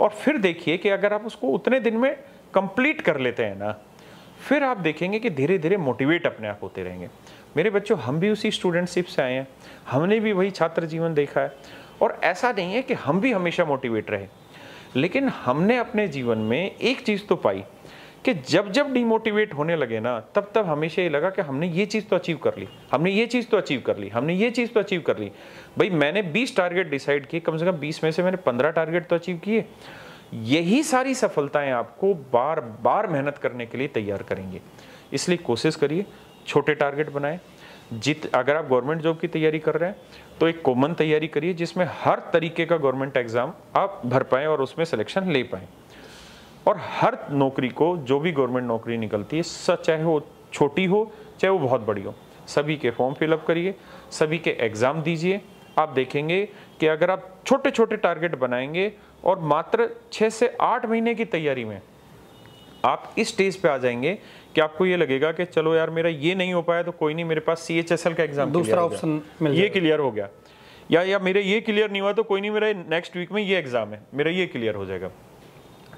और फिर देखिए कि अगर आप उसको उतने दिन में कंप्लीट कर लेते हैं ना, फिर आप देखेंगे कि धीरे धीरे मोटिवेट अपने आप होते रहेंगे। मेरे बच्चों, हम भी उसी स्टूडेंटशिप से आए हैं, हमने भी वही छात्र जीवन देखा है, और ऐसा नहीं है कि हम भी हमेशा मोटिवेट रहे, लेकिन हमने अपने जीवन में एक चीज़ तो पाई कि जब जब डिमोटिवेट होने लगे ना, तब तब हमेशा ये लगा कि हमने ये चीज़ तो अचीव कर ली, हमने ये चीज़ तो अचीव कर ली, हमने ये चीज़ तो अचीव कर ली। भाई मैंने 20 टारगेट डिसाइड किए, कम से कम 20 में से मैंने 15 टारगेट तो अचीव किए। यही सारी सफलताएं आपको बार बार मेहनत करने के लिए तैयार करेंगे। इसलिए कोशिश करिए, छोटे टारगेट बनाएं। अगर आप गवर्नमेंट जॉब की तैयारी कर रहे हैं तो एक कॉमन तैयारी करिए जिसमें हर तरीके का गवर्नमेंट एग्जाम आप भर पाएँ और उसमें सिलेक्शन ले पाएँ। और हर नौकरी को, जो भी गवर्नमेंट नौकरी निकलती है, चाहे वो छोटी हो चाहे वो बहुत बड़ी हो, सभी के फॉर्म फिलअप करिए, सभी के एग्ज़ाम दीजिए। आप देखेंगे कि अगर आप छोटे छोटे टारगेट बनाएंगे और मात्र 6 से 8 महीने की तैयारी में आप इस स्टेज पे आ जाएंगे कि आपको ये लगेगा कि चलो यार, मेरा ये नहीं हो पाया तो कोई नहीं, मेरे पास CHSL का एग्जाम दूसरा ऑप्शन ये क्लियर हो गया, या मेरे ये क्लियर नहीं हुआ तो कोई नहीं, मेरा नेक्स्ट वीक में ये एग्जाम है, मेरा ये क्लियर हो जाएगा।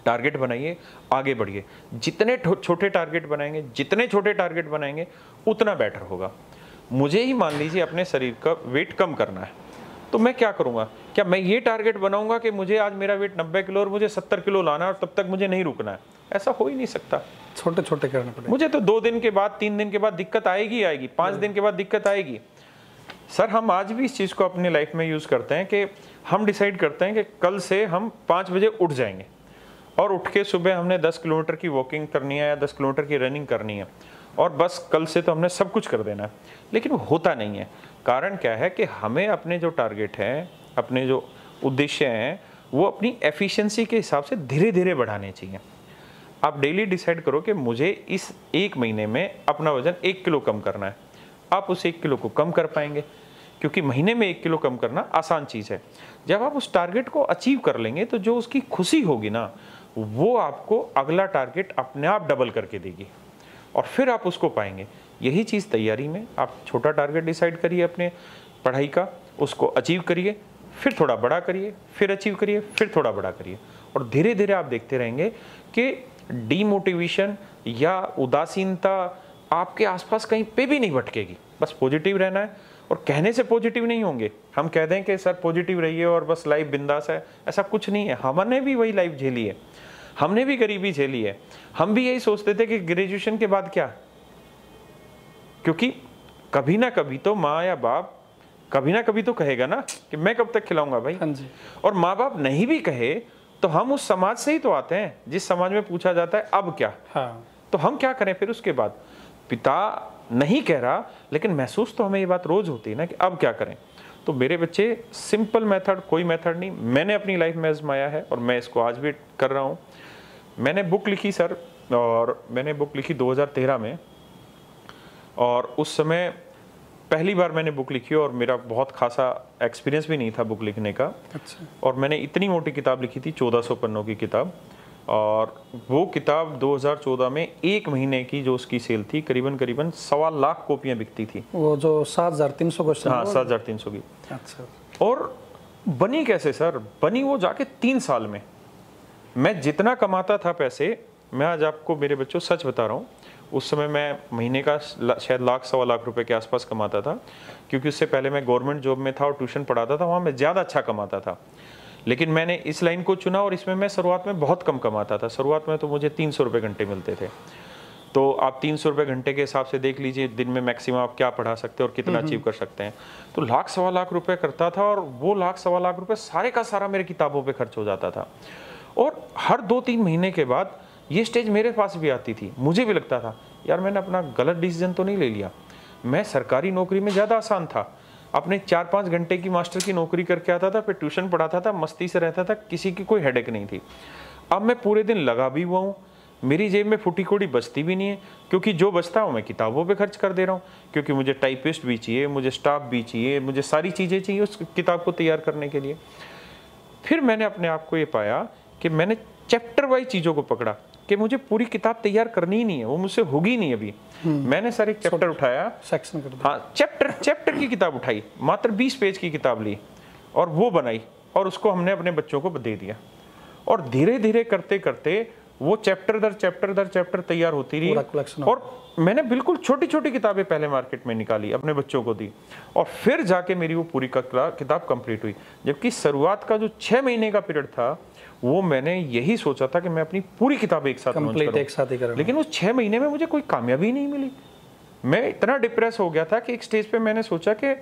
टारगेट बनाइए, आगे बढ़िए। जितने छोटे टारगेट बनाएंगे, जितने छोटे टारगेट बनाएंगे उतना बेटर होगा। मुझे ही मान लीजिए अपने शरीर का वेट कम करना है, तो मैं क्या करूंगा? क्या मैं ये टारगेट बनाऊंगा कि मुझे आज मेरा वेट 90 किलो और मुझे 70 किलो लाना है और तब तक मुझे नहीं रुकना है? ऐसा हो ही नहीं सकता। छोटे छोटे करने पड़ेंगे। मुझे तो 2 दिन के बाद, 3 दिन के बाद दिक्कत आएगी, 5 दिन के बाद दिक्कत आएगी। सर हम आज भी इस चीज़ को अपनी लाइफ में यूज़ करते हैं कि हम डिसाइड करते हैं कि कल से हम 5 बजे उठ जाएंगे और उठ के सुबह हमने 10 किलोमीटर की वॉकिंग करनी है या 10 किलोमीटर की रनिंग करनी है और बस कल से तो हमने सब कुछ कर देना है। लेकिन वो होता नहीं है। कारण क्या है कि हमें अपने जो टारगेट हैं, अपने जो उद्देश्य हैं, वो अपनी एफिशिएंसी के हिसाब से धीरे धीरे बढ़ाने चाहिए। आप डेली डिसाइड करो कि मुझे इस 1 महीने में अपना वजन 1 किलो कम करना है। आप उस 1 किलो को कम कर पाएंगे, क्योंकि महीने में 1 किलो कम करना आसान चीज़ है। जब आप उस टारगेट को अचीव कर लेंगे तो जो उसकी खुशी होगी ना, वो आपको अगला टारगेट अपने आप डबल करके देगी और फिर आप उसको पाएंगे। यही चीज़ तैयारी में, आप छोटा टारगेट डिसाइड करिए अपने पढ़ाई का, उसको अचीव करिए, फिर थोड़ा बड़ा करिए, फिर अचीव करिए, फिर थोड़ा बड़ा करिए और धीरे धीरे आप देखते रहेंगे कि डीमोटिवेशन या उदासीनता आपके आसपास कहीं पे भी नहीं भटकेगी। बस पॉजिटिव रहना है और कहने से पॉजिटिव नहीं होंगे। हम कह दें कि सर पॉजिटिव रहिए और बस लाइफ बिंदास है, ऐसा कुछ नहीं है। हमने भी वही लाइफ झेली है, हमने भी गरीबी झेली है। हम भी यही सोचते थे कि ग्रेजुएशन के बाद क्या, क्योंकि कभी ना कभी तो माँ या बाप कभी ना कभी तो कहेगा ना कि मैं कब तक खिलाऊंगा भाई। हाँ जी। और माँ बाप नहीं भी कहे तो हम उस समाज से ही तो आते हैं जिस समाज में पूछा जाता है अब क्या। हाँ। तो हम क्या करें फिर उसके बाद। पिता नहीं कह रहा लेकिन महसूस तो हमें ये बात रोज होती है ना कि अब क्या करें। तो मेरे बच्चे सिंपल मेथड, कोई मेथड नहीं, मैंने अपनी लाइफ में आजमाया है और मैं इसको आज भी कर रहा हूँ। मैंने बुक लिखी सर, और मैंने बुक लिखी 2013 में, और उस समय पहली बार मैंने बुक लिखी और मेरा बहुत खासा एक्सपीरियंस भी नहीं था बुक लिखने का। अच्छा। और मैंने इतनी मोटी किताब लिखी थी, 1400 पन्नों की किताब, और वो किताब 2014 में 1 महीने की जो उसकी सेल थी, करीबन 1.25 लाख कॉपियां बिकती थी। वो जो 7300 क्वेश्चन। हाँ, 7300 की। अच्छा। और बनी कैसे सर? बनी वो जाके 3 साल में। मैं जितना कमाता था पैसे, मैं आज आपको मेरे बच्चों सच बता रहा हूँ, उस समय मैं महीने का शायद 1,00,000-1,25 लाख रुपए के आसपास कमाता था, क्योंकि उससे पहले मैं गवर्नमेंट जॉब में था और ट्यूशन पढ़ाता था, वहाँ मैं ज़्यादा अच्छा कमाता था। लेकिन मैंने इस लाइन को चुना और इसमें मैं शुरुआत में बहुत कम कमाता था। शुरुआत में तो मुझे 300 रुपये घंटे मिलते थे। तो आप 300 रुपये घंटे के हिसाब से देख लीजिए दिन में मैक्सिमम आप क्या पढ़ा सकते हैं और कितना अचीव कर सकते हैं। तो 1,00,000-1,25 लाख रुपए करता था और वो 1,00,000-1,25 लाख रुपए सारे का सारा मेरे किताबों पे खर्च हो जाता था। और हर 2-3 महीने के बाद ये स्टेज मेरे पास भी आती थी। मुझे भी लगता था यार मैंने अपना गलत डिसीजन तो नहीं ले लिया। मैं सरकारी नौकरी में ज़्यादा आसान था, अपने 4-5 घंटे की मास्टर की नौकरी करके आता था, फिर ट्यूशन पढ़ाता था, मस्ती से रहता था, किसी की कोई हेडेक नहीं थी। अब मैं पूरे दिन लगा भी हुआ हूँ, मेरी जेब में फुटी कोड़ी बचती भी नहीं है, क्योंकि जो बचता है मैं किताबों पे खर्च कर दे रहा हूँ, क्योंकि मुझे टाइपिस्ट भी चाहिए, मुझे स्टाफ भी चाहिए, मुझे सारी चीज़ें चाहिए उस किताब को तैयार करने के लिए। फिर मैंने अपने आप को ये पाया कि मैंने चैप्टर वाइज चीज़ों को पकड़ा कि मुझे पूरी किताब तैयार करनी ही नहीं है, वो मुझसे होगी नहीं अभी। मैंने सारे चैप्टर उठाया, सेक्शन कर दिया। हाँ, चैप्टर की किताब उठाई, मात्र 20 पेज की किताब ली और वो बनाई और उसको हमने अपने बच्चों को दे दिया। और धीरे धीरे करते करते वो चैप्टर दर चैप्टर तैयार होती रही। और मैंने बिल्कुल छोटी छोटी किताबें पहले मार्केट में निकाली, अपने बच्चों को दी, और फिर जाके मेरी वो पूरी किताब कंप्लीट हुई। जबकि शुरुआत का जो 6 महीने का पीरियड था वो मैंने यही सोचा था कि मैं अपनी पूरी किताब एक साथ लॉन्च करूं, लेकिन उस 6 महीने में मुझे कोई कामयाबी नहीं मिली। मैं इतना डिप्रेस हो गया था कि एक स्टेज पे मैंने सोचा कि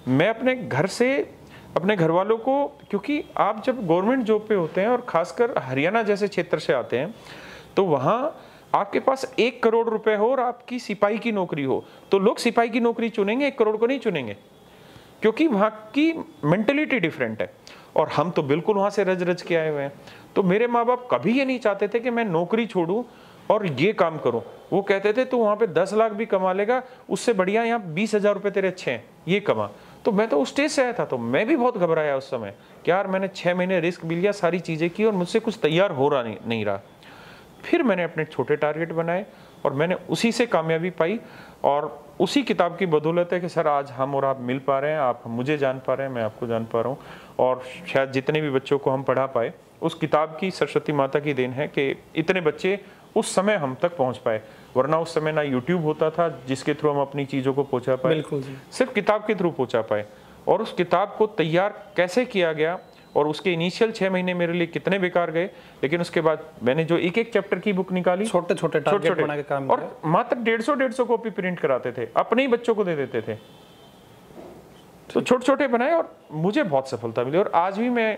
मैं अपने घर से अपने घर वालों को, क्योंकि आप जब गवर्नमेंट जॉब पे होते हैं और खासकर हरियाणा जैसे क्षेत्र से आते हैं तो वहाँ आपके पास 1 करोड़ रुपए हो और आपकी सिपाही की नौकरी हो तो लोग सिपाही की नौकरी चुनेंगे, 1 करोड़ को नहीं चुनेंगे, क्योंकि वहाँ की मेंटलिटी डिफरेंट है। और हम तो बिल्कुल वहाँ से रज रज के आए हुए हैं। तो मेरे माँ बाप कभी ये नहीं चाहते थे कि मैं नौकरी छोड़ूं और ये काम करूं। वो कहते थे तू वहाँ पे 10 लाख भी कमा लेगा, उससे बढ़िया यहाँ 20,000 रुपये तेरे अच्छे हैं, ये कमा। तो मैं तो उस स्टेज से आया था, तो मैं भी बहुत घबराया उस समय कि यार मैंने 6 महीने रिस्क भी लिया, सारी चीज़ें की और मुझसे कुछ तैयार हो रहा नहीं रहा। फिर मैंने अपने छोटे टारगेट बनाए और मैंने उसी से कामयाबी पाई। और उसी किताब की बदौलत है कि सर आज हम और आप मिल पा रहे हैं, आप मुझे जान पा रहे हैं, मैं आपको जान पा रहा हूँ, और शायद जितने भी बच्चों को हम पढ़ा पाए उस किताब की सरस्वती माता की देन है कि इतने बच्चे उस समय हम तक पहुँच पाए। वरना उस समय ना यूट्यूब होता था जिसके थ्रू हम अपनी चीज़ों को पहुँचा पाए, बिल्कुल जी, सिर्फ किताब के थ्रू पहुँचा पाए। और उस किताब को तैयार कैसे किया गया और उसके इनिशियल 6 महीने मेरे लिए कितने बेकार गए, लेकिन उसके बाद मैंने जो एक चैप्टर की बुक निकाली, छोटे छोटे टारगेट बना के काम और मात्र 150 कॉपी प्रिंट कराते थे, अपने ही बच्चों को दे देते थे। तो छोटे छोटे बनाए और मुझे बहुत सफलता मिली। और आज भी मैं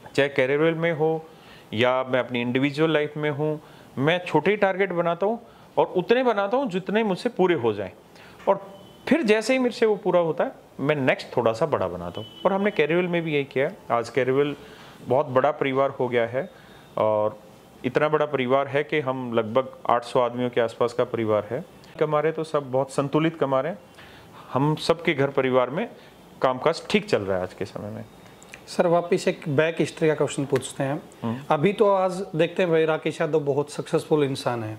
चाहे कैरियर में हो या मैं अपनी इंडिविजुअल लाइफ में हूँ, मैं छोटे ही टारगेट बनाता हूँ और उतने बनाता हूँ जितने मुझसे पूरे हो जाएं, और फिर जैसे ही मेरे से वो पूरा होता है मैं नेक्स्ट थोड़ा सा बड़ा बनाता हूँ। और हमने कैरियर में भी यही किया है। आज कैरियर बहुत बड़ा परिवार हो गया है, और इतना बड़ा परिवार है कि हम लगभग 800 आदमियों के आसपास का परिवार है। कमा रहे तो सब बहुत संतुलित कमा रहे हैं। हम सबके घर परिवार में कामकाज ठीक चल रहा है आज के समय में। सर वापिस एक बैक हिस्ट्री का क्वेश्चन पूछते हैं। अभी तो आज देखते हैं भाई राकेश यादव बहुत सक्सेसफुल इंसान है,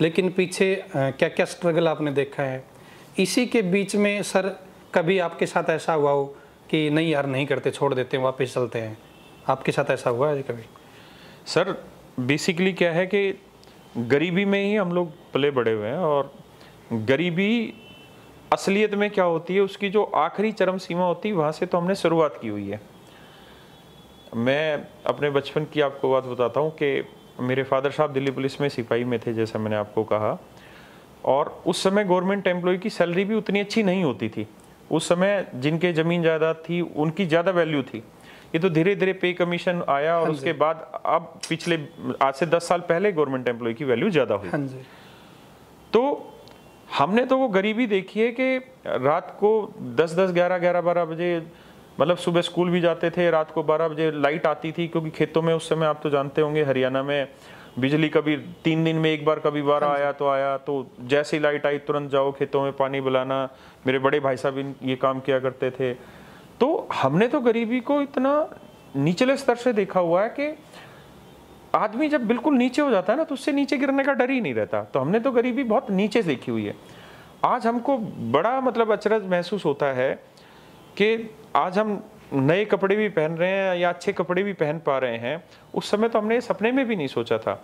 लेकिन पीछे क्या क्या स्ट्रगल आपने देखा है। इसी के बीच में सर कभी आपके साथ ऐसा हुआ हो कि नहीं यार नहीं करते, छोड़ देते हैं, वापस चलते हैं, आपके साथ ऐसा हुआ है कभी? सर बेसिकली क्या है कि गरीबी में ही हम लोग पले बड़े हुए हैं, और गरीबी असलियत में क्या होती है, उसकी जो आखिरी चरम सीमा होती है वहाँ से तो हमने शुरुआत की हुई है। मैं अपने बचपन की आपको बात बताता हूँ कि मेरे फादर साहब दिल्ली पुलिस में सिपाही में थे, जैसा मैंने आपको कहा, और उस समय गवर्नमेंट एम्प्लॉय की सैलरी भी उतनी अच्छी नहीं होती थी। उस समय जिनके ज़मीन जायदाद थी उनकी ज़्यादा वैल्यू थी। ये तो धीरे धीरे पे कमीशन आया, और उसके बाद अब पिछले आज से 10 साल पहले गवर्नमेंट एम्प्लॉय की वैल्यू ज़्यादा हुई। तो हमने तो वो गरीबी देखी है कि रात को 10-10, 11-11, 12 बजे, मतलब सुबह स्कूल भी जाते थे, रात को 12 बजे लाइट आती थी, क्योंकि खेतों में उस समय आप तो जानते होंगे हरियाणा में बिजली कभी 3 दिन में एक बार, कभी 12 आया तो जैसे ही लाइट आई तुरंत जाओ खेतों में पानी बुलाना। मेरे बड़े भाई साहब ये काम किया करते थे। तो हमने तो गरीबी को इतना निचले स्तर से देखा हुआ है कि आदमी जब बिल्कुल नीचे हो जाता है ना तो उससे नीचे गिरने का डर ही नहीं रहता। तो हमने तो गरीबी बहुत नीचे देखी हुई है। आज हमको बड़ा मतलब अचरज महसूस होता है कि आज हम नए कपड़े भी पहन रहे हैं या अच्छे कपड़े भी पहन पा रहे हैं। उस समय तो हमने सपने में भी नहीं सोचा था।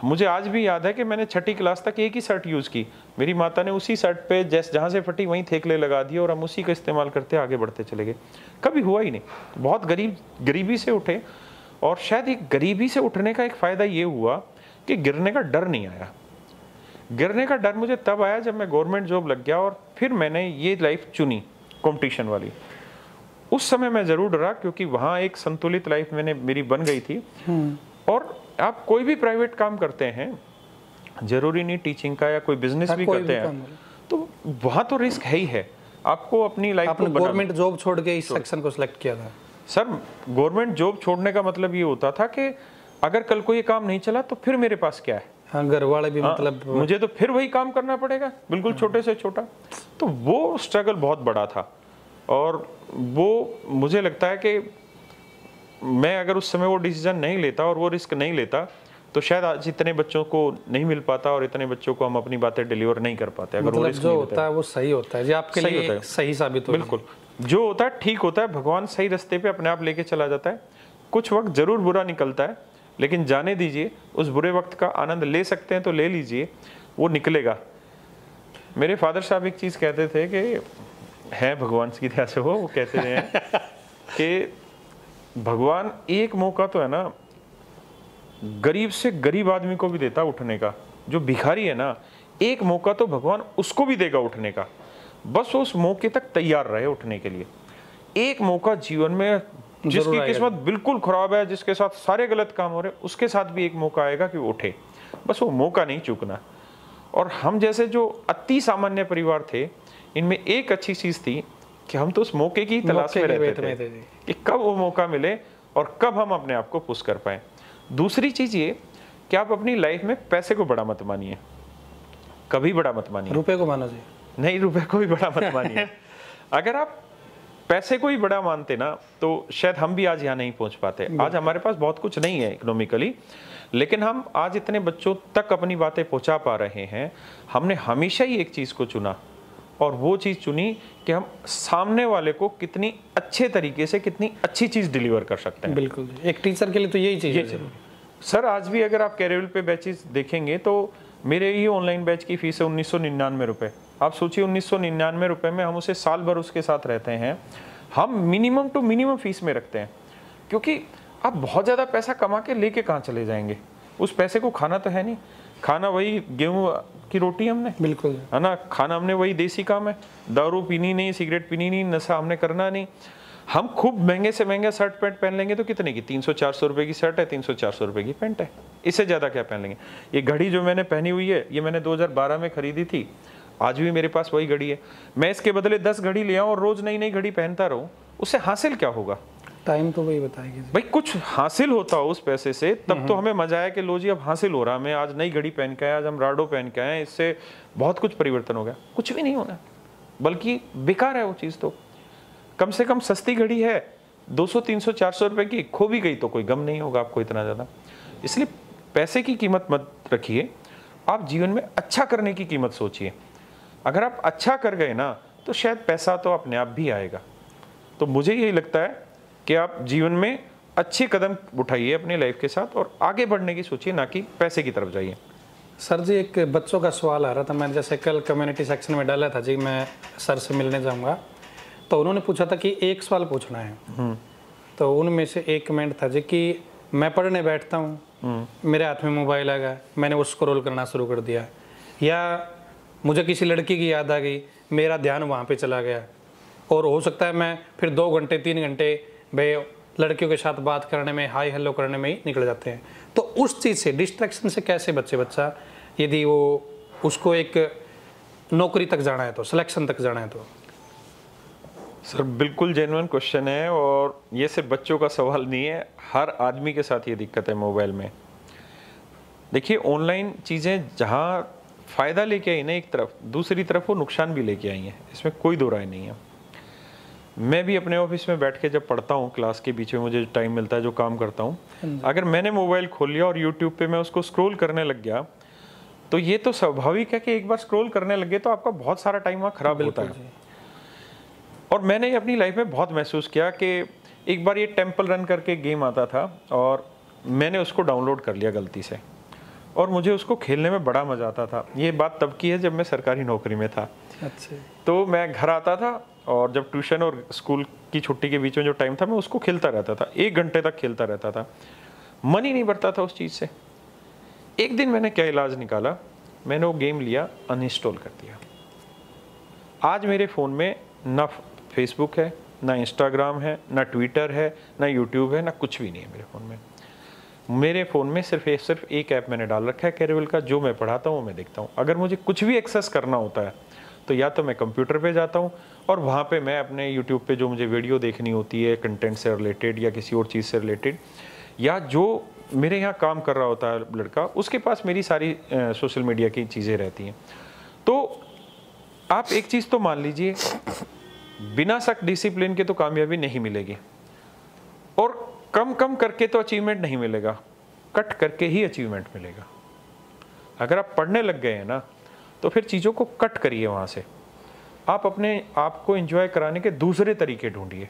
मुझे आज भी याद है कि मैंने 6ठी क्लास तक एक ही शर्ट यूज़ की। मेरी माता ने उसी शर्ट पे जहाँ से फटी वहीं थेकले लगा दिए, और हम उसी का इस्तेमाल करते आगे बढ़ते चले गए। कभी हुआ ही नहीं। बहुत गरीबी से उठे, और शायद एक गरीबी से उठने का एक फ़ायदा ये हुआ कि गिरने का डर नहीं आया। गिरने का डर मुझे तब आया जब मैं गवर्नमेंट जॉब लग गया, और फिर मैंने ये लाइफ चुनी कंपटीशन वाली। उस समय मैं ज़रूर डरा, क्योंकि वहाँ एक संतुलित लाइफ मेरी बन गई थी। और आप कोई भी प्राइवेट काम करते हैं, जरूरी नहीं टीचिंग का, या कोई बिजनेस भी करते हैं, तो वहाँ तो रिस्क है ही है। आपको अपनी लाइफ को गवर्नमेंट जॉब छोड़ के इस सेक्शन को सिलेक्ट किया था? सर गवर्नमेंट जॉब छोड़ने का मतलब ये होता था कि अगर कल को ये काम नहीं चला तो फिर मेरे पास क्या है। हाँ, घर वाले भी मतलब मुझे तो फिर वही काम करना पड़ेगा, बिल्कुल छोटे से छोटा। तो वो स्ट्रगल बहुत बड़ा था, और वो मुझे लगता है कि मैं अगर उस समय वो डिसीजन नहीं लेता और वो रिस्क नहीं लेता तो शायद आज इतने बच्चों को नहीं मिल पाता, और इतने बच्चों को हम अपनी बातें डिलीवर नहीं कर पाते। अगर मतलब वो जो होता है वो सही होता है, जो आपके लिए सही साबित होता है। बिल्कुल, जो होता है ठीक होता है। भगवान सही रास्ते पे अपने आप लेके चला जाता है। कुछ वक्त जरूर बुरा निकलता है, लेकिन जाने दीजिए, उस बुरे वक्त का आनंद ले सकते हैं तो ले लीजिए, वो निकलेगा। मेरे फादर साहब एक चीज़ कहते थे कि है भगवान की दया से वो कहते हैं कि भगवान एक मौका तो है ना गरीब से गरीब आदमी को भी देता उठने का। जो भिखारी है ना, एक मौका तो भगवान उसको भी देगा उठने का, बस वो उस मौके तक तैयार रहे उठने के लिए। एक मौका जीवन में, जिसकी किस्मत बिल्कुल खराब है, जिसके साथ सारे गलत काम हो रहे, उसके साथ भी एक मौका आएगा कि वो उठे, बस वो मौका नहीं चूकना। और हम जैसे जो अति सामान्य परिवार थे, इनमें एक अच्छी चीज थी कि हम तो उस मौके की तलाश में रहते थे कि कब वो मौका मिले और कब हम अपने आप को पुश कर पाए। दूसरी चीज ये कि आप अपनी लाइफ में पैसे को बड़ा मत मानिए, कभी बड़ा मत मानिए। रुपए को मानो जी, नहीं, रुपए को भी बड़ा मत मानिए। अगर आप पैसे को ही बड़ा मानते ना तो शायद हम भी आज यहाँ नहीं पहुंच पाते। आज हमारे पास बहुत कुछ नहीं है इकोनॉमिकली, लेकिन हम आज इतने बच्चों तक अपनी बातें पहुंचा पा रहे हैं। हमने हमेशा ही एक चीज को चुना, और वो चीज चुनी कि हम सामने वाले को कितनी अच्छे तरीके से कितनी अच्छी चीज डिलीवर कर सकते हैं। बिल्कुल, एक टीचर के लिए तो यही चीज है। सर आज भी अगर आप कैरियर पे बैचेस देखेंगे तो मेरे ही ऑनलाइन बैच की फीस है 1999 रुपये। आप सोचिए 1999 रुपये में हम उसे साल भर उसके साथ रहते हैं। हम मिनिमम टू मिनिमम फीस में रखते हैं, क्योंकि आप बहुत ज़्यादा पैसा कमा के लेके कहाँ चले जाएंगे। उस पैसे को खाना तो है नहीं, खाना वही गेहूँ की रोटी हमने, बिल्कुल है ना, खाना हमने वही देसी काम है, दारू पीनी नहीं, सिगरेट पीनी नहीं, नशा हमने करना नहीं। हम खूब महंगे से महंगा शर्ट पैंट पहन लेंगे तो कितने की, 300-400 रुपए की शर्ट है, 300-400 रुपए की पैंट है, इससे ज़्यादा क्या पहन लेंगे। ये घड़ी जो मैंने पहनी हुई है, ये मैंने 2012 में खरीदी थी, आज भी मेरे पास वही घड़ी है। मैं इसके बदले 10 घड़ी ले आऊँ और रोज़ नई नई घड़ी पहनता रहूँ, उससे हासिल क्या होगा? टाइम तो वही बताएगी भाई, कुछ हासिल होता हो उस पैसे से, तब तो हमें मजा आया कि लो जी अब हासिल हो रहा है, हमें आज नई घड़ी पहन के आए, आज हम राडो पहन के आए, इससे बहुत कुछ परिवर्तन हो गया। कुछ भी नहीं होना, बल्कि बेकार है वो चीज़। तो कम से कम सस्ती घड़ी है, 200-300-400 रुपए की, खो भी गई तो कोई गम नहीं होगा आपको इतना ज़्यादा। इसलिए पैसे की कीमत मत रखिए, आप जीवन में अच्छा करने की कीमत सोचिए। अगर आप अच्छा कर गए ना, तो शायद पैसा तो अपने आप भी आएगा। तो मुझे यही लगता है कि आप जीवन में अच्छे कदम उठाइए अपनी लाइफ के साथ और आगे बढ़ने की सोचिए, ना कि पैसे की तरफ जाइए। सर जी, एक बच्चों का सवाल आ रहा था, मैंने जैसे कल कम्युनिटी सेक्शन में डाला था जी, मैं सर से मिलने जाऊंगा, तो उन्होंने पूछा था कि एक सवाल पूछना है। तो उनमें से एक कमेंट था जी कि मैं पढ़ने बैठता हूँ, मेरे हाथ में मोबाइल आ गया, मैंने वो स्क्रॉल करना शुरू कर दिया, या मुझे किसी लड़की की याद आ गई, मेरा ध्यान वहाँ पे चला गया, और हो सकता है मैं फिर 2 घंटे 3 घंटे भाई लड़कियों के साथ बात करने में, हाई हेलो करने में ही निकल जाते हैं। तो उस चीज़ से, डिस्ट्रैक्शन से कैसे बच्चे बच्चा, यदि वो उसको एक नौकरी तक जाना है तो, सिलेक्शन तक जाना है तो? सर बिल्कुल जेन्युइन क्वेश्चन है, और ये सिर्फ बच्चों का सवाल नहीं है, हर आदमी के साथ ये दिक्कत है मोबाइल में। देखिए, ऑनलाइन चीज़ें जहाँ फ़ायदा लेके आई ना एक तरफ, दूसरी तरफ वो नुकसान भी लेके आई हैं, इसमें कोई दो राय नहीं है। मैं भी अपने ऑफिस में बैठ के जब पढ़ता हूँ, क्लास के बीच में मुझे टाइम मिलता है, जो काम करता हूँ, अगर मैंने मोबाइल खोल लिया और यूट्यूब पे मैं उसको स्क्रॉल करने लग गया, तो ये तो स्वाभाविक है कि एक बार स्क्रॉल करने लगे तो आपका बहुत सारा टाइम वहाँ खराब होता है। और मैंने अपनी लाइफ में बहुत महसूस किया कि एक बार ये टेम्पल रन करके गेम आता था और मैंने उसको डाउनलोड कर लिया गलती से, और मुझे उसको खेलने में बड़ा मज़ा आता था। ये बात तब की है जब मैं सरकारी नौकरी में था। अच्छा। तो मैं घर आता था और जब ट्यूशन और स्कूल की छुट्टी के बीच में जो टाइम था, मैं उसको खेलता रहता था, 1 घंटे तक खेलता रहता था, मन ही नहीं भरता था उस चीज़ से। एक दिन मैंने क्या इलाज निकाला, मैंने वो गेम लिया, अनइंस्टॉल कर दिया। आज मेरे फ़ोन में ना फेसबुक है, ना इंस्टाग्राम है, ना ट्विटर है, ना यूट्यूब है, ना कुछ भी नहीं है मेरे फ़ोन में। मेरे फ़ोन में सिर्फ एक ऐप मैंने डाल रखा है कैरिवल का, जो मैं पढ़ाता हूँ मैं देखता हूँ। अगर मुझे कुछ भी एक्सेस करना होता है तो या तो मैं कंप्यूटर पे जाता हूँ और वहाँ पे मैं अपने यूट्यूब पे जो मुझे वीडियो देखनी होती है कंटेंट से रिलेटेड या किसी और चीज़ से रिलेटेड, या जो मेरे यहाँ काम कर रहा होता है लड़का, उसके पास मेरी सारी सोशल मीडिया की चीज़ें रहती हैं। तो आप एक चीज़ तो मान लीजिए, बिना सख्त डिसिप्लिन के तो कामयाबी नहीं मिलेगी, और कम कम करके तो अचीवमेंट नहीं मिलेगा, कट करके ही अचीवमेंट मिलेगा। अगर आप पढ़ने लग गए हैं ना, तो फिर चीज़ों को कट करिए वहाँ से। आप अपने आप को एंजॉय कराने के दूसरे तरीके ढूंढिए।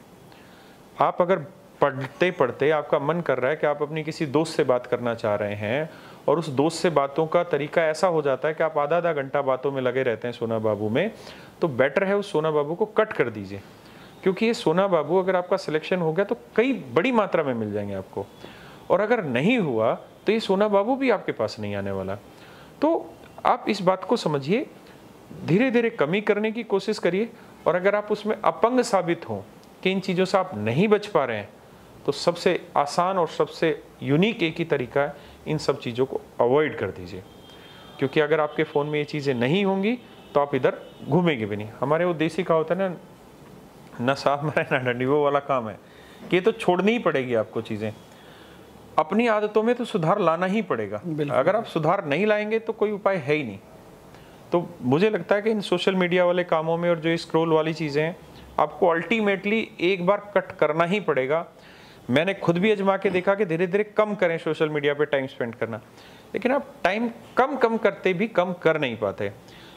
आप अगर पढ़ते पढ़ते आपका मन कर रहा है कि आप अपनी किसी दोस्त से बात करना चाह रहे हैं, और उस दोस्त से बातों का तरीका ऐसा हो जाता है कि आप आधा आधा घंटा बातों में लगे रहते हैं सोना बाबू में, तो बेटर है उस सोना बाबू को कट कर दीजिए। क्योंकि ये सोना बाबू अगर आपका सिलेक्शन हो गया तो कई बड़ी मात्रा में मिल जाएंगे आपको, और अगर नहीं हुआ तो ये सोना बाबू भी आपके पास नहीं आने वाला। तो आप इस बात को समझिए, धीरे धीरे कमी करने की कोशिश करिए, और अगर आप उसमें अपंग साबित हों कि इन चीज़ों से आप नहीं बच पा रहे हैं, तो सबसे आसान और सबसे यूनिक एक ही तरीका है, इन सब चीज़ों को अवॉइड कर दीजिए। क्योंकि अगर आपके फ़ोन में ये चीज़ें नहीं होंगी तो आप इधर घूमेंगे भी नहीं। हमारे वो देसी कहावत है ना, ना साफ मरे ना डंडी, वो वाला काम है कि ये तो छोड़नी ही पड़ेगी आपको चीज़ें। अपनी आदतों में तो सुधार लाना ही पड़ेगा। अगर आप सुधार नहीं लाएंगे तो कोई उपाय है ही नहीं। तो मुझे लगता है कि इन सोशल मीडिया वाले कामों में और जो स्क्रॉल वाली चीज़ें हैं, आपको अल्टीमेटली एक बार कट करना ही पड़ेगा। मैंने खुद भी आजमा के देखा कि धीरे धीरे कम करें सोशल मीडिया पे टाइम स्पेंड करना, लेकिन आप टाइम कम कम करते भी कम कर नहीं पाते।